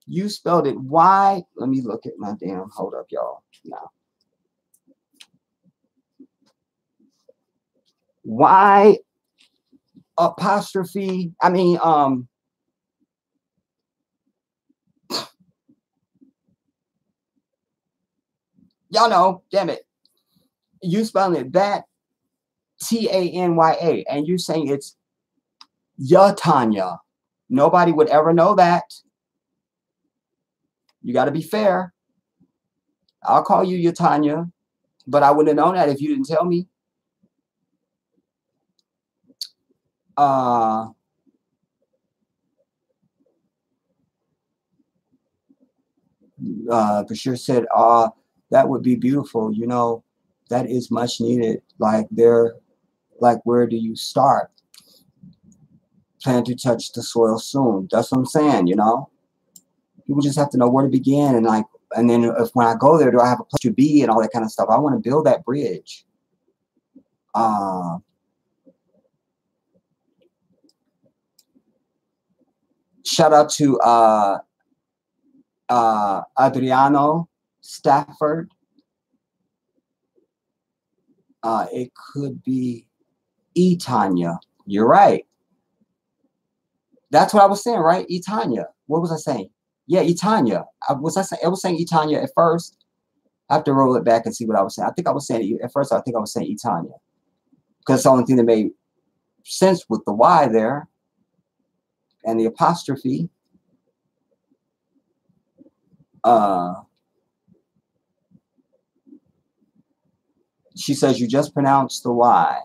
You spelled it Y. Let me look at my damn. Hold up, y'all. Now. Y apostrophe. I mean, y'all know, damn it. You spelling it that Tanya, and you saying it's Tanya. Nobody would ever know that. You got to be fair. I'll call you Tanya, but I wouldn't have known that if you didn't tell me. Bashir said, that would be beautiful. You know, that is much needed. Like where do you start? Plan to touch the soil soon. That's what I'm saying, you know? People just have to know where to begin and then when I go there, do I have a place to be and all that kind of stuff? I want to build that bridge. Shout out to Adriano Stafford. It could be Tanya. You're right. That's what I was saying, right? Tanya. What was I saying? Yeah, Tanya. I was saying Tanya at first. I have to roll it back and see what I was saying. I think I was saying at first. I think I was saying Tanya because it's the only thing that made sense with the Y there and the apostrophe. She says you just pronounced the Y.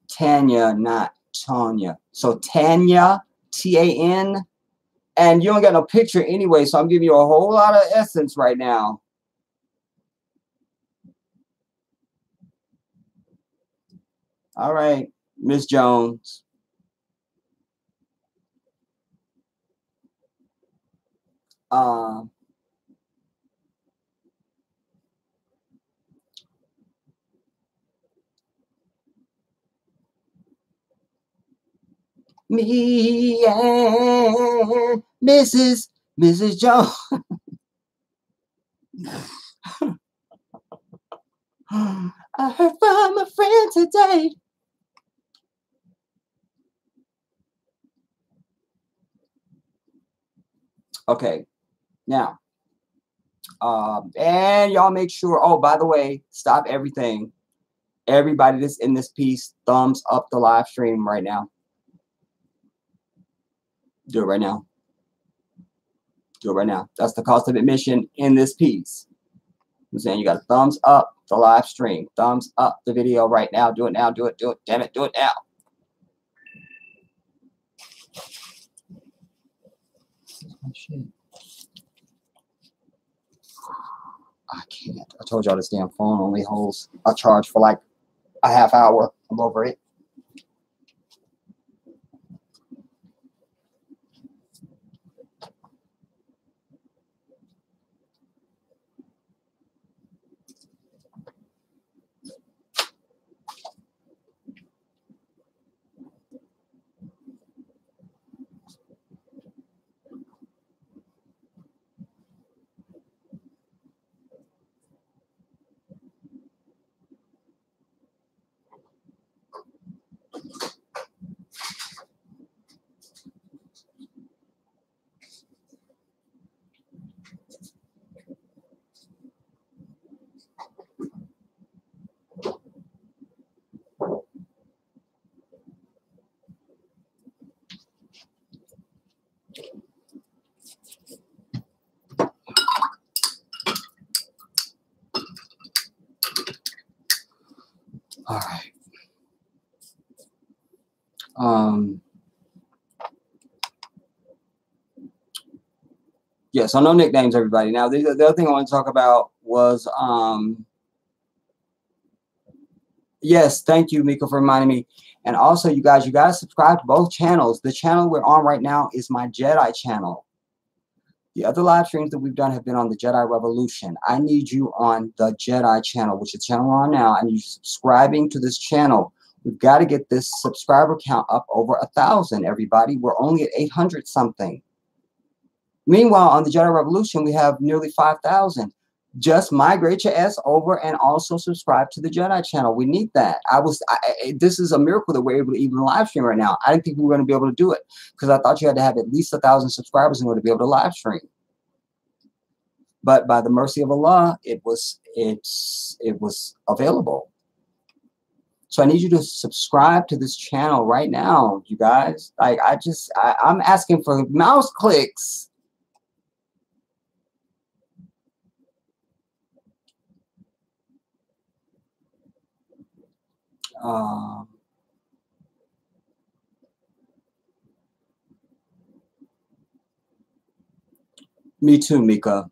Tanya, not Tanya. So Tanya, T-A-N. And you don't get no picture anyway, so I'm giving you a whole lot of essence right now. All right, Miss Jones. Me and Mrs. Jones. I heard from a friend today. Okay, now, and y'all make sure. Oh, by the way, stop everything. Everybody that's in this piece, thumbs up the live stream right now. Do it right now. Do it right now. That's the cost of admission in this piece. I'm saying you got to thumbs up the live stream. Thumbs up the video right now. Do it now. Do it. Do it. Damn it. Do it now. Oh, shit. I can't. I told y'all this damn phone only holds a charge for like a half hour. I'm over it. All right. Yeah, so no nicknames, everybody. Now, the other thing I want to talk about was, yes, thank you, Mika, for reminding me. And also, you guys, you got to subscribe to both channels. The channel we're on right now is my Jedi channel. The other live streams that we've done have been on the Jedi Revolution. I need you on the Jedi channel, which is the channel we're on now. I need you subscribing to this channel. We've got to get this subscriber count up over 1,000, everybody. We're only at 800 something. Meanwhile, on the Jedi Revolution, we have nearly 5,000. Just migrate your ass over and also subscribe to the Jedi channel. We need that. This is a miracle that we're able to even live stream right now. I didn't think we were going to be able to do it because I thought you had to have at least 1,000 subscribers in order to be able to live stream. But by the mercy of Allah, it was available. So I need you to subscribe to this channel right now, you guys. Like I'm asking for mouse clicks. Me too, Mika.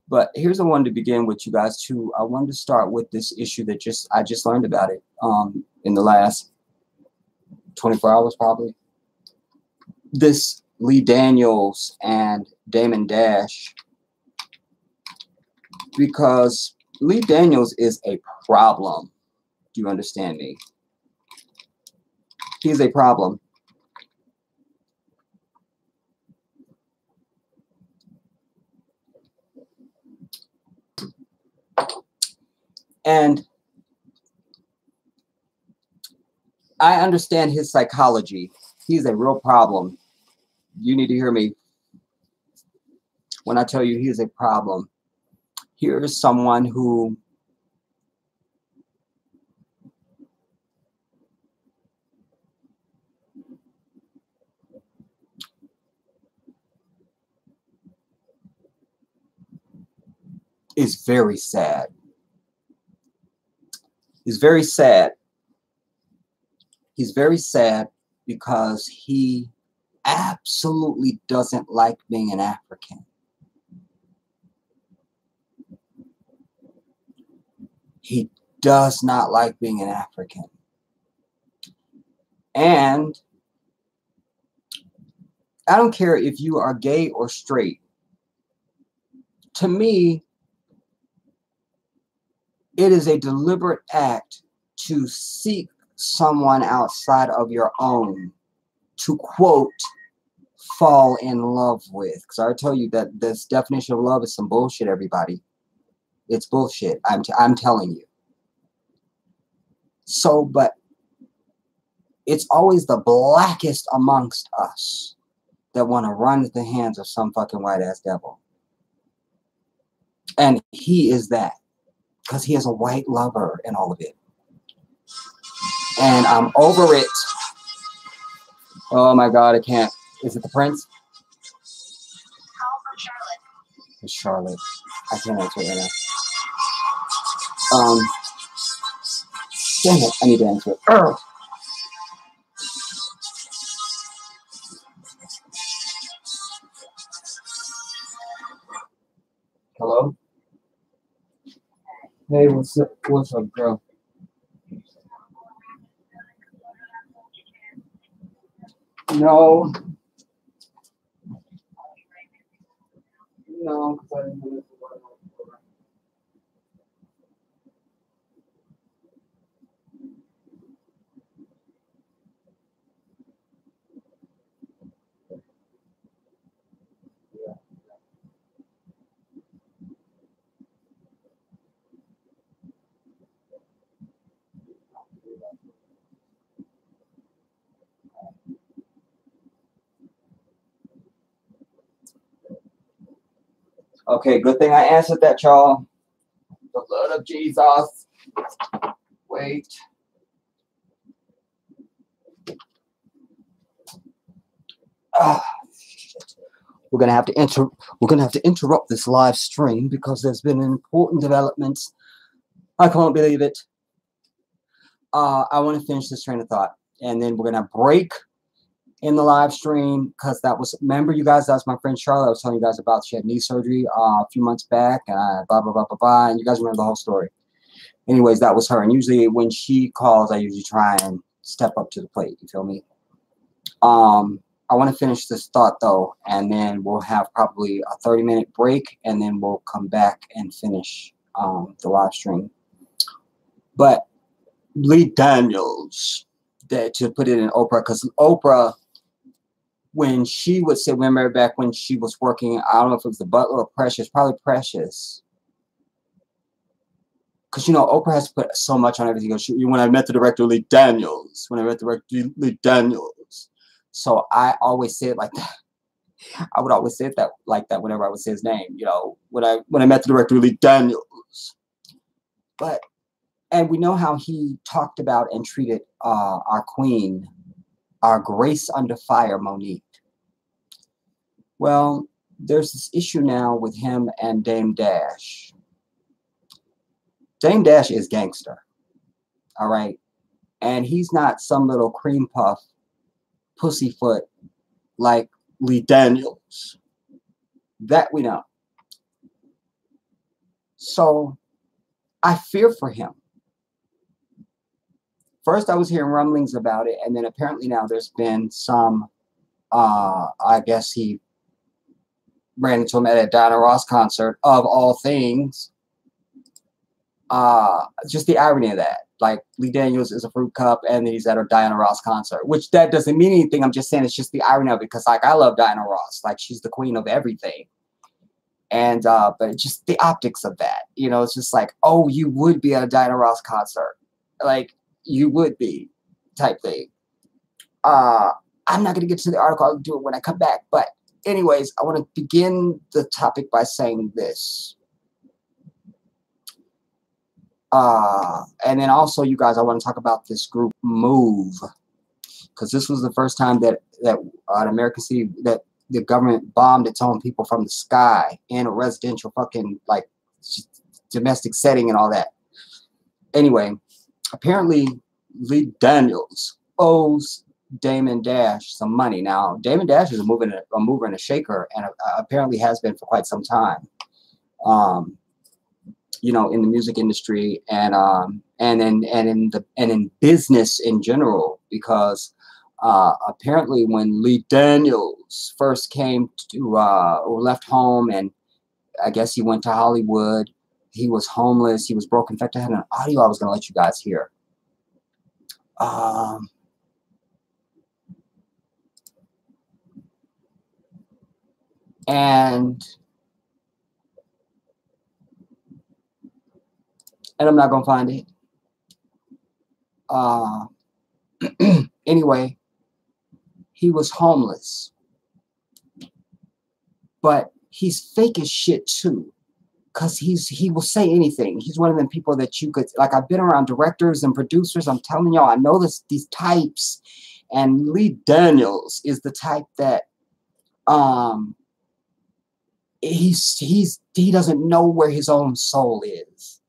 But here's the one to begin with, you guys, too. I wanted to start with this issue that I just learned about it in the last 24 hours, probably. This Lee Daniels and Damon Dash. Because Lee Daniels is a problem. Do you understand me? He's a problem. And I understand his psychology. He's a real problem. You need to hear me when I tell you he's a problem. Here is someone who is very sad. He's very sad. He's very sad because he absolutely doesn't like being an African. He does not like being an African. And I don't care if you are gay or straight. To me, it is a deliberate act to seek someone outside of your own to, quote, fall in love with. Because I tell you that this definition of love is some bullshit, everybody. It's bullshit. I'm telling you. So, but it's always the blackest amongst us that want to run at the hands of some fucking white-ass devil. And he is that. Because he has a white lover and all of it. And I'm over it. Oh my God, I can't. Is it the prince? It's Charlotte. I can't answer it right now. Damn it, I need to answer it. Urgh. Hello? Hey, what's up, girl? No. No, because I didn't know this. Okay, good thing I answered that, y'all. The blood of Jesus. Wait. Shit. We're gonna have to interrupt this live stream because there's been important developments. I can't believe it. I want to finish this train of thought, and then we're gonna break in the live stream because that was, remember you guys, that was my friend Charlotte. I was telling you guys about. She had knee surgery a few months back, blah blah blah blah blah, and you guys remember the whole story. Anyways, that was her. And usually when she calls, I usually try and step up to the plate. You feel me? I want to finish this thought though, and then we'll have probably a 30-minute break, and then we'll come back and finish the live stream. But Lee Daniels, that to put it in Oprah, because Oprah, when she would say, remember back when she was working, I don't know if it was the Butler or Precious, probably Precious. Because, you know, Oprah has put so much on everything. When I met the director, Lee Daniels. When I met the director, Lee Daniels. So I always say it like that. I would always say it like that whenever I would say his name. You know, when I met the director, Lee Daniels. But, and we know how he talked about and treated our queen, our Grace Under Fire, Monique. Well, there's this issue now with him and Dame Dash. Dame Dash is gangster, all right? And he's not some little cream puff pussyfoot like Lee Daniels. That we know. So I fear for him. First, I was hearing rumblings about it, and then apparently now there's been some, I guess he ran into him at a Diana Ross concert, of all things. Just the irony of that. like Lee Daniels is a fruit cup, and then he's at a Diana Ross concert, which that doesn't mean anything. I'm just saying it's just the irony of it, because like I love Diana Ross, like she's the queen of everything. And but just the optics of that, you know, it's just like, oh, you would be at a Diana Ross concert, like you would be, type thing. I'm not gonna get to the article. I'll do it when I come back. But anyways, I want to begin the topic by saying this. And then also, you guys, I want to talk about this group Move, because this was the first time that an American city that the government bombed its own people from the sky in a residential fucking like domestic setting and all that. Anyway, apparently Lee Daniels owes Damon Dash some money. Now, Damon Dash is a mover and a shaker, and apparently has been for quite some time. You know, in the music industry and in business in general, because apparently when Lee Daniels first came to or left home, and I guess he went to Hollywood, he was homeless, he was broke. In fact, I had an audio I was going to let you guys hear. And I'm not going to find it. Anyway, he was homeless, but he's fake as shit too, because he will say anything. He's one of them people that you could, like, I've been around directors and producers. I'm telling y'all, I know these types, and Lee Daniels is the type that he doesn't know where his own soul is.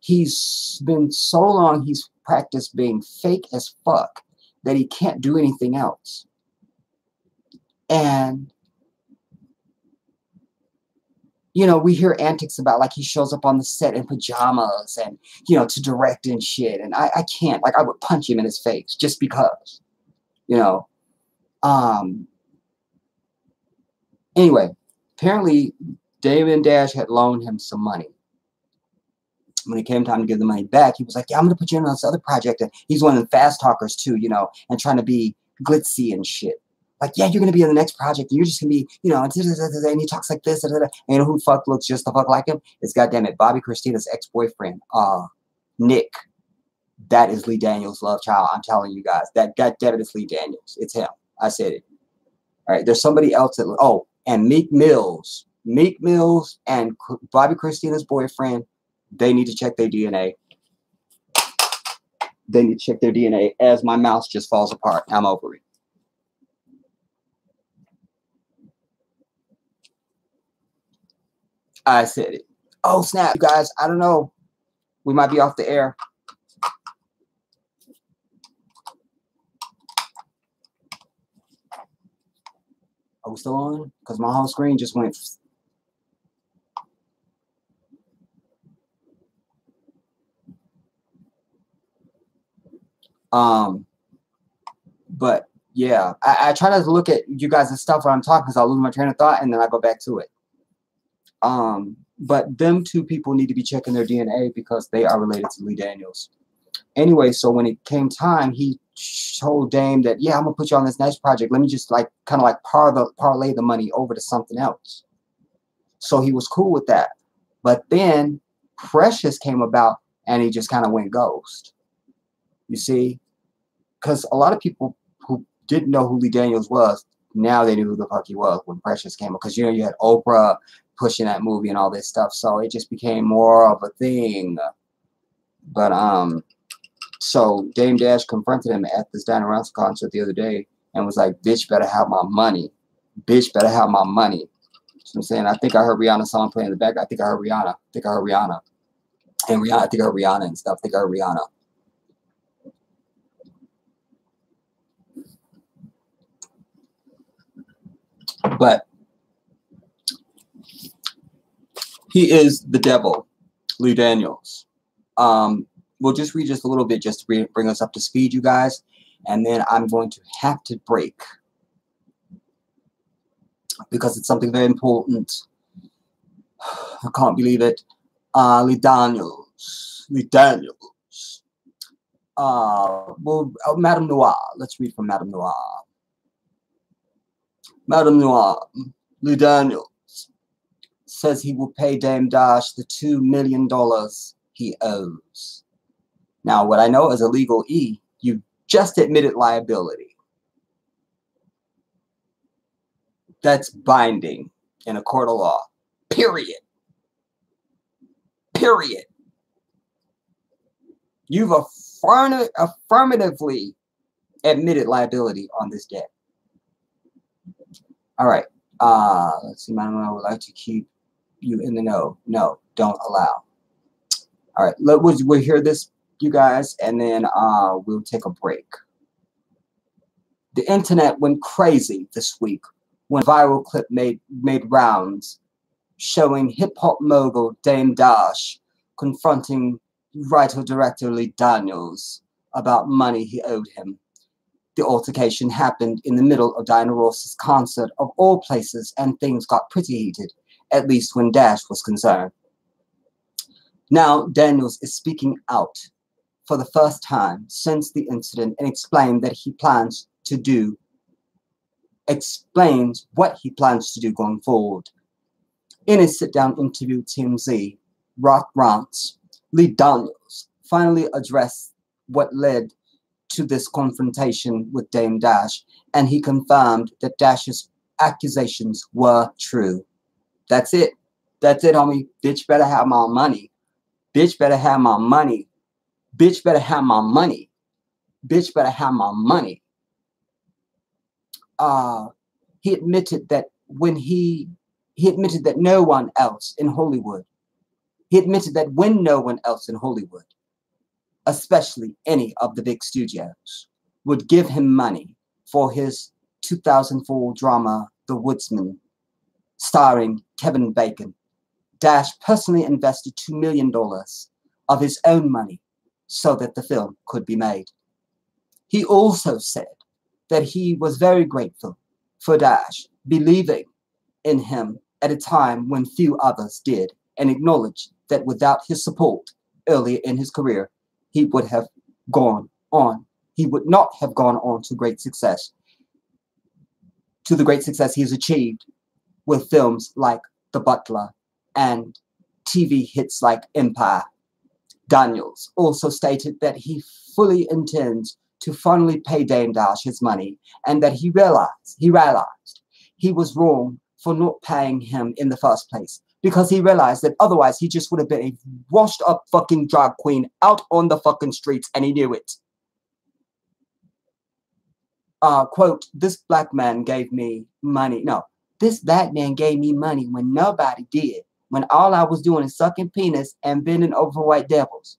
He's been so long, he's practiced being fake as fuck that he can't do anything else. And, you know, we hear antics about, like, he shows up on the set in pajamas and, you know, to direct and shit. And I can't, like, I would punch him in his face just because, you know. Anyway, apparently Damon Dash had loaned him some money. When it came time to give the money back, he was like, yeah, I'm going to put you in on this other project. And he's one of the fast talkers too, you know, and trying to be glitzy and shit. Like, yeah, you're going to be in the next project. And you're just going to be, you know, and he talks like this. And you know who the fuck looks just the fuck like him? It's, goddamn it, Bobby Christina's ex-boyfriend, Nick. That is Lee Daniels' love child. I'm telling you guys. That goddamn it is Lee Daniels. It's him. I said it. All right, there's somebody else that, oh, and Meek Mills and Bobby Christina's boyfriend, they need to check their DNA. They need to check their DNA as my mouse just falls apart. I'm over it. I said it. Oh, snap, you guys. I don't know. We might be off the air. Are we still on? Because my whole screen just went. But yeah, I try to look at you guys' stuff when I'm talking, because I'll lose my train of thought and then I go back to it. But them two people need to be checking their DNA because they are related to Lee Daniels. Anyway, so when it came time, he told Dame that, yeah, I'm gonna put you on this next project. Let me just like kind of like parlay the money over to something else. So he was cool with that. But then Precious came about and he just kind of went ghost. You see? Because a lot of people who didn't know who Lee Daniels was, now they knew who the fuck he was when Precious came up. Because, you know, you had Oprah pushing that movie and all this stuff. So it just became more of a thing. But, so Dame Dash confronted him at this Diana Ross concert the other day and was like, bitch better have my money. Bitch better have my money. So I'm saying, I think I heard Rihanna's song playing in the back. I think I heard Rihanna. And Rihanna, I think I heard Rihanna and stuff. I think I heard Rihanna. But he is the devil, Lee Daniels. We'll just read just a little bit just to bring us up to speed, you guys. And then I'm going to have to break because it's something very important. I can't believe it. Lee Daniels. Madame Noir. Let's read from Madame Noir. Madame Noir, Lee Daniels says he will pay Dame Dash the $2 million he owes. Now, what I know as a legal E, you just admitted liability. That's binding in a court of law. Period. Period. You've affirmatively admitted liability on this debt. All right. Let's see. Madam, I would like to keep you in the know. No, don't allow. All right. We'll hear this, you guys, and then we'll take a break. The internet went crazy this week when a viral clip made rounds showing hip-hop mogul Dame Dash confronting writer-director Lee Daniels about money he owed him. The altercation happened in the middle of Diana Ross's concert of all places, and things got pretty heated, at least when Dash was concerned. Now Daniels is speaking out for the first time since the incident and explained what he plans to do going forward. In a sit-down interview with TMZ, Rock Rants, Lee Daniels finally addressed what led to this confrontation with Dame Dash, and he confirmed that Dash's accusations were true. That's it. That's it, homie. Bitch better have my money. Bitch better have my money. Bitch better have my money. Bitch better have my money. He admitted that when he admitted that no one else in Hollywood, especially any of the big studios, would give him money for his 2004 drama, The Woodsman, starring Kevin Bacon, Dash personally invested $2 million of his own money so that the film could be made. He also said that he was very grateful for Dash believing in him at a time when few others did, and acknowledged that without his support earlier in his career, he would not have gone on to great success, to the great success he has achieved with films like The Butler and TV hits like Empire. Daniels also stated that he fully intends to finally pay Dame Dash his money, and that he realized he was wrong for not paying him in the first place, because he realized that otherwise he just would have been a washed up fucking drag queen out on the fucking streets, and he knew it. Quote, this black man gave me money. No, this black man gave me money when nobody did, when all I was doing is sucking penis and bending over white devils.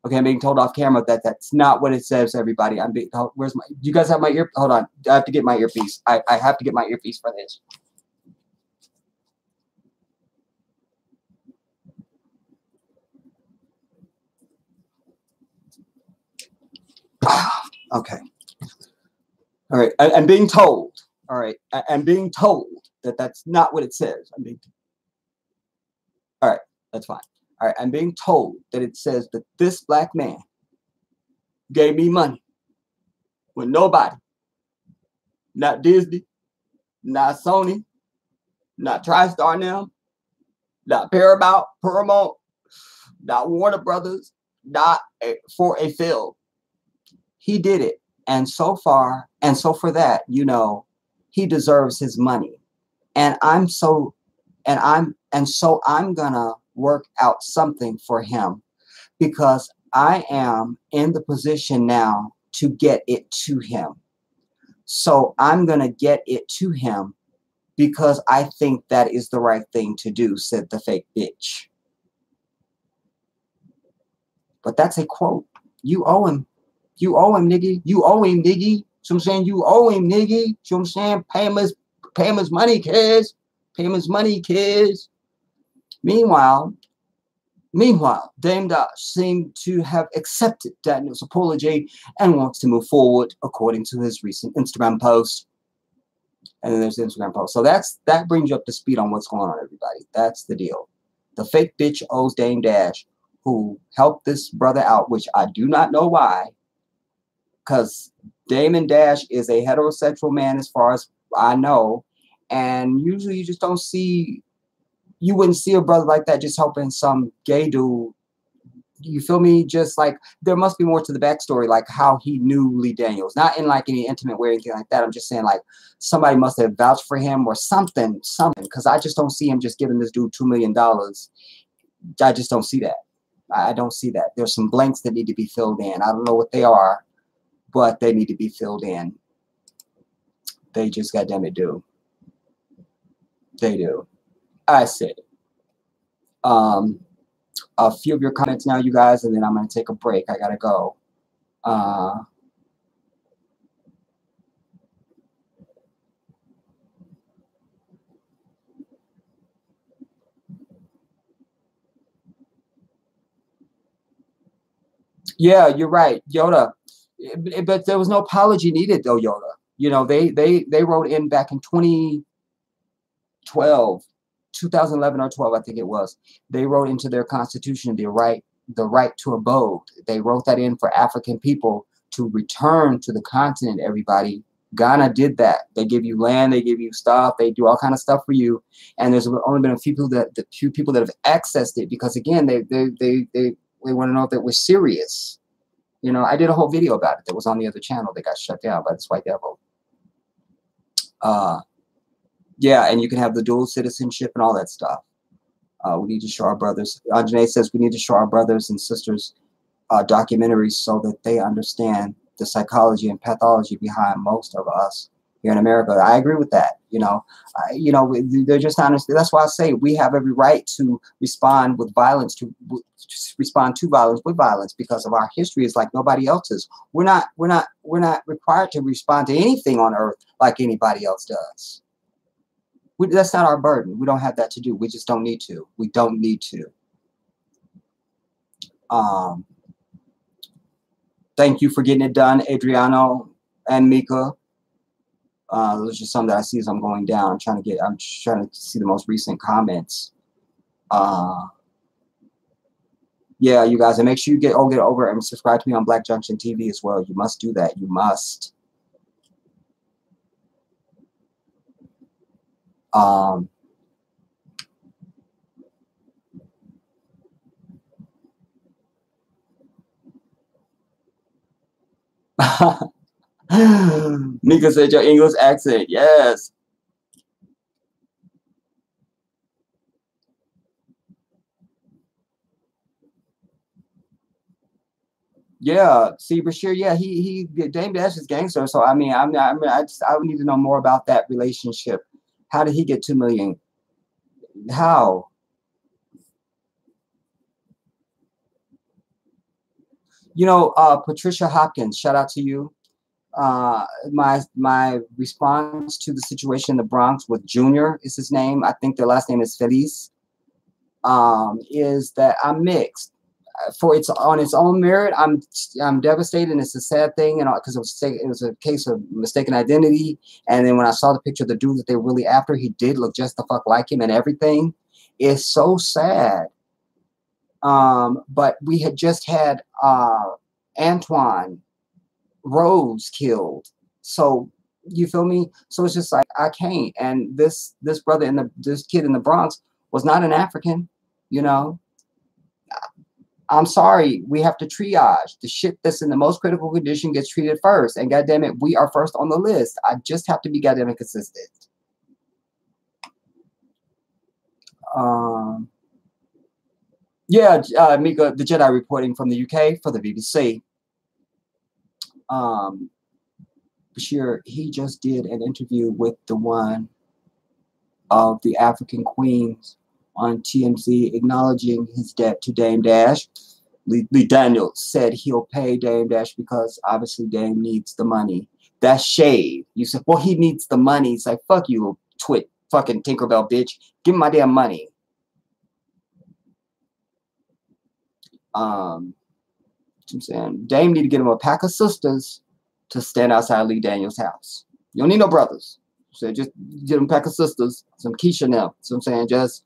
Okay, I'm being told off camera that that's not what it says, everybody. I'm being told, where's my, do you guys have my ear? Hold on, I have to get my earpiece. I have to get my earpiece for this. Okay. All right, I'm being told. All right, I'm being told that that's not what it says. All right, that's fine. All right, I'm being told that it says that this black man gave me money when nobody, not Disney, not Sony, not TriStar now, not Paramount, not Warner Brothers, not for a film. He did it. And so for that, you know, he deserves his money. And I'm gonna work out something for him, because I am in the position now to get it to him. So I'm gonna get it to him because I think that is the right thing to do, said the fake bitch. But that's a quote. You owe him. You owe him, nigga. You owe him, nigga. So I'm saying you owe him, nigga. So I'm saying pay him his money, kids. Pay him his money, kids. Meanwhile, Dame Dash seemed to have accepted Daniel's apology and wants to move forward, according to his recent Instagram post. And then there's the Instagram post. So that brings you up to speed on what's going on, everybody. That's the deal. The fake bitch owes Dame Dash who helped this brother out, which I do not know why, because Damon Dash is a heterosexual man as far as I know, and usually you just don't see, you wouldn't see a brother like that just helping some gay dude. You feel me? Just like there must be more to the backstory, like how he knew Lee Daniels, not in like any intimate way or anything like that. I'm just saying like somebody must have vouched for him or something, because I just don't see him just giving this dude $2 million. I just don't see that. I don't see that. There's some blanks that need to be filled in. I don't know what they are, but they need to be filled in. They just goddamn it do. They do. I said a few of your comments now, you guys, and then I'm going to take a break. I got to go. Yeah, you're right, Yoda. But there was no apology needed, though, Yoda. You know, they wrote in back in 2012, 2011 or 12, I think it was. They wrote into their constitution the right to abode. They wrote that in for African people to return to the continent. Everybody, Ghana did that. They give you land, they give you stuff, they do all kind of stuff for you. And there's only been a few people that have accessed it because again, they want to know if it was serious. You know, I did a whole video about it that was on the other channel that got shut down by this white devil. Yeah, and you can have the dual citizenship and all that stuff. We need to show our brothers. Anjanae says we need to show our brothers and sisters documentaries so that they understand the psychology and pathology behind most of us here in America. I agree with that. You know, they're just not understanding. That's why I say we have every right to respond with violence, to respond to violence with violence, because of our history is like nobody else's. We're not required to respond to anything on earth like anybody else does. That's not our burden. We don't have that to do. We just don't need to. We don't need to. Thank you for getting it done, Adriano and Mika. Those are just some that I see as I'm going down. I'm trying to see the most recent comments. Yeah, you guys, and make sure you get over and subscribe to me on Black Junction TV as well. You must do that. You must. Mika said your English accent. Yes. Yeah, see, Bashir, yeah, Dame Dash is gangster. So I mean, I would need to know more about that relationship. How did he get 2 million? How? You know, Patricia Hopkins, shout out to you. My response to the situation in the Bronx with Junior is his name. I think their last name is Feliz. Is that I'm mixed. For on its own merit, I'm devastated. And it's a sad thing, and because it was a case of mistaken identity. And then when I saw the picture of the dude that they were really after, he did look just the fuck like him and everything. It's so sad. But we had just had Antoine Rose killed, so you feel me? So it's just like I can't. And this brother and this kid in the Bronx was not an African, you know. I'm sorry, we have to triage. The shit that's in the most critical condition gets treated first. And goddamn it, we are first on the list. I just have to be goddamn it consistent. Yeah, Mika, the Jedi reporting from the UK for the BBC. Bashir, he just did an interview with the one of the African queens on TMZ, acknowledging his debt to Dame Dash. Lee Daniels said he'll pay Dame Dash because obviously Dame needs the money. That's shade. You said, well, he needs the money. It's like, fuck you, fucking Tinkerbell bitch. Give me my damn money. I'm saying Dame need to get him a pack of sisters to stand outside Lee Daniels' house. You don't need no brothers. So just get him a pack of sisters, some Keisha now. So I'm saying just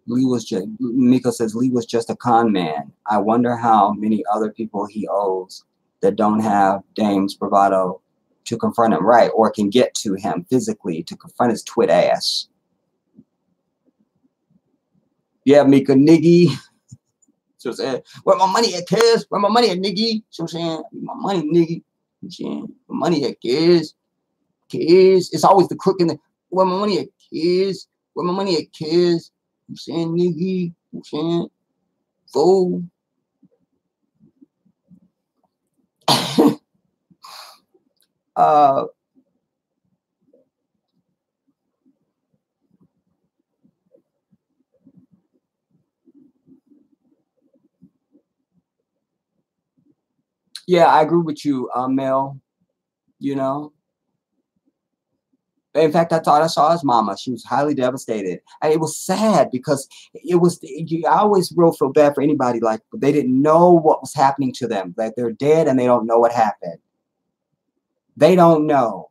Mika says Lee was just a con man. I wonder how many other people he owes that don't have Dame's bravado to confront him, right? Or can get to him physically to confront his twit ass. Yeah, Mika, niggy. So saying, where my money at, kids? Where my money at, niggy? So I'm saying, my money, niggy. I'm saying, my money at, kids. Kids. It's always the crook in the, where my money at, kids? Where my money at, kids? I'm saying, niggy. I'm saying, fool. Yeah, I agree with you, Mel. You know, in fact, I thought I saw his mama. She was highly devastated. And it was sad because I always real feel bad for anybody like they didn't know what was happening to them. Like they're dead and they don't know what happened. They don't know,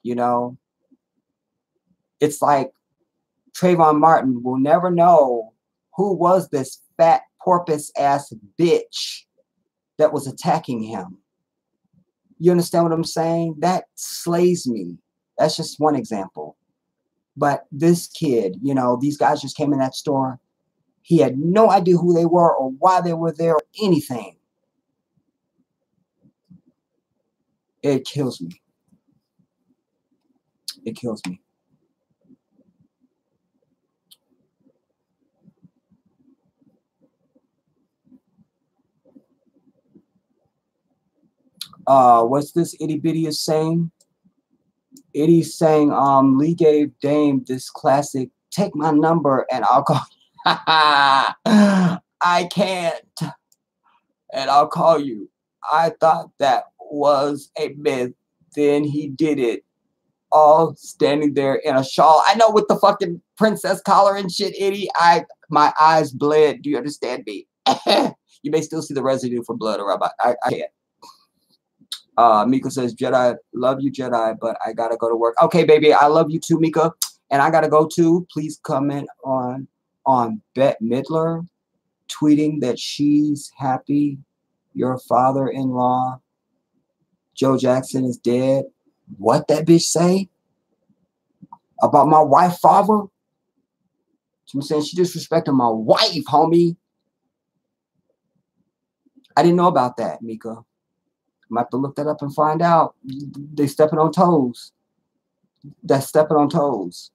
you know. It's like Trayvon Martin will never know who was this fat porpoise ass bitch that was attacking him. You understand what I'm saying? That slays me. That's just one example. But this kid, you know, these guys just came in that store. He had no idea who they were or why they were there or anything. It kills me. It kills me. What's this itty bitty is saying? Itty's saying, Lee gave Dame this classic, take my number and I'll call. I can't. And I'll call you. I thought that was a myth. Then he did it. All standing there in a shawl. I know, with the fucking princess collar and shit, Itty. My eyes bled. Do you understand me? You may still see the residue from blood or I can't. Mika says, Jedi, love you, Jedi, but I gotta go to work. Okay, baby, I love you too, Mika. And I gotta go too. Please comment on Bette Midler tweeting that she's happy your father-in-law, Joe Jackson, is dead. What that bitch say? About my wife, father? I'm saying she disrespected my wife, homie. I didn't know about that, Mika. I'm gonna have to look that up and find out. They stepping on toes. That's stepping on toes.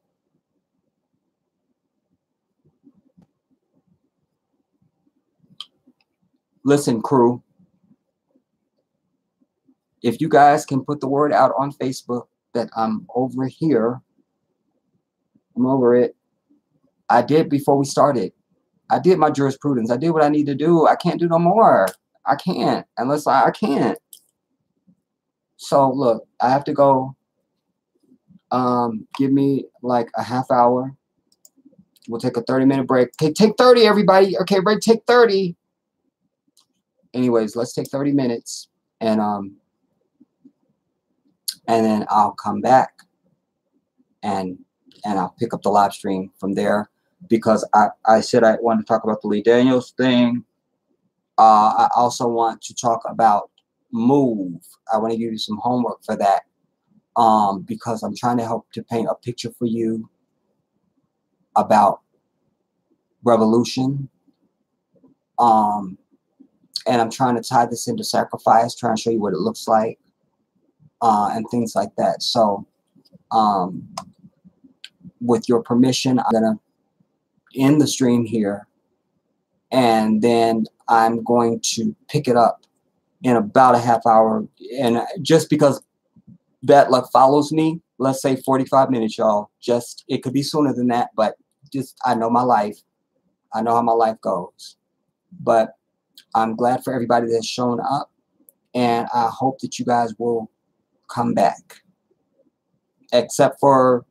Listen, crew. If you guys can put the word out on Facebook that I'm over here, I'm over it. I did before we started. I did my jurisprudence. I did what I need to do. I can't do no more. I can't unless I can't. So look, I have to go. Give me like a half hour. We'll take a 30-minute break. Okay, take 30, everybody. Okay, break. Take 30. Anyways, let's take 30 minutes, and then I'll come back, and I'll pick up the live stream from there, because I said I wanted to talk about the Lee Daniels thing. I also want to talk about Move. I want to give you some homework for that, because I'm trying to help to paint a picture for you about revolution. And I'm trying to tie this into sacrifice, trying to show you what it looks like, and things like that. So, with your permission, I'm going to end the stream here, and then I'm going to pick it up in about a half hour. And just because bad luck follows me, let's say 45 minutes, y'all. Just, it could be sooner than that, but just, I know my life. I know how my life goes. But I'm glad for everybody that's shown up, and I hope that you guys will come back. Except for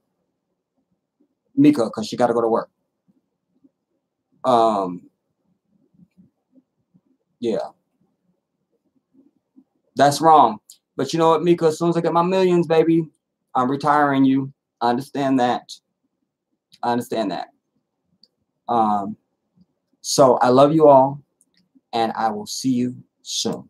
Mika, because she got to go to work. Yeah. That's wrong. But you know what, Mika? As soon as I get my millions, baby, I'm retiring you. I understand that. I understand that. So I love you all, and I will see you soon.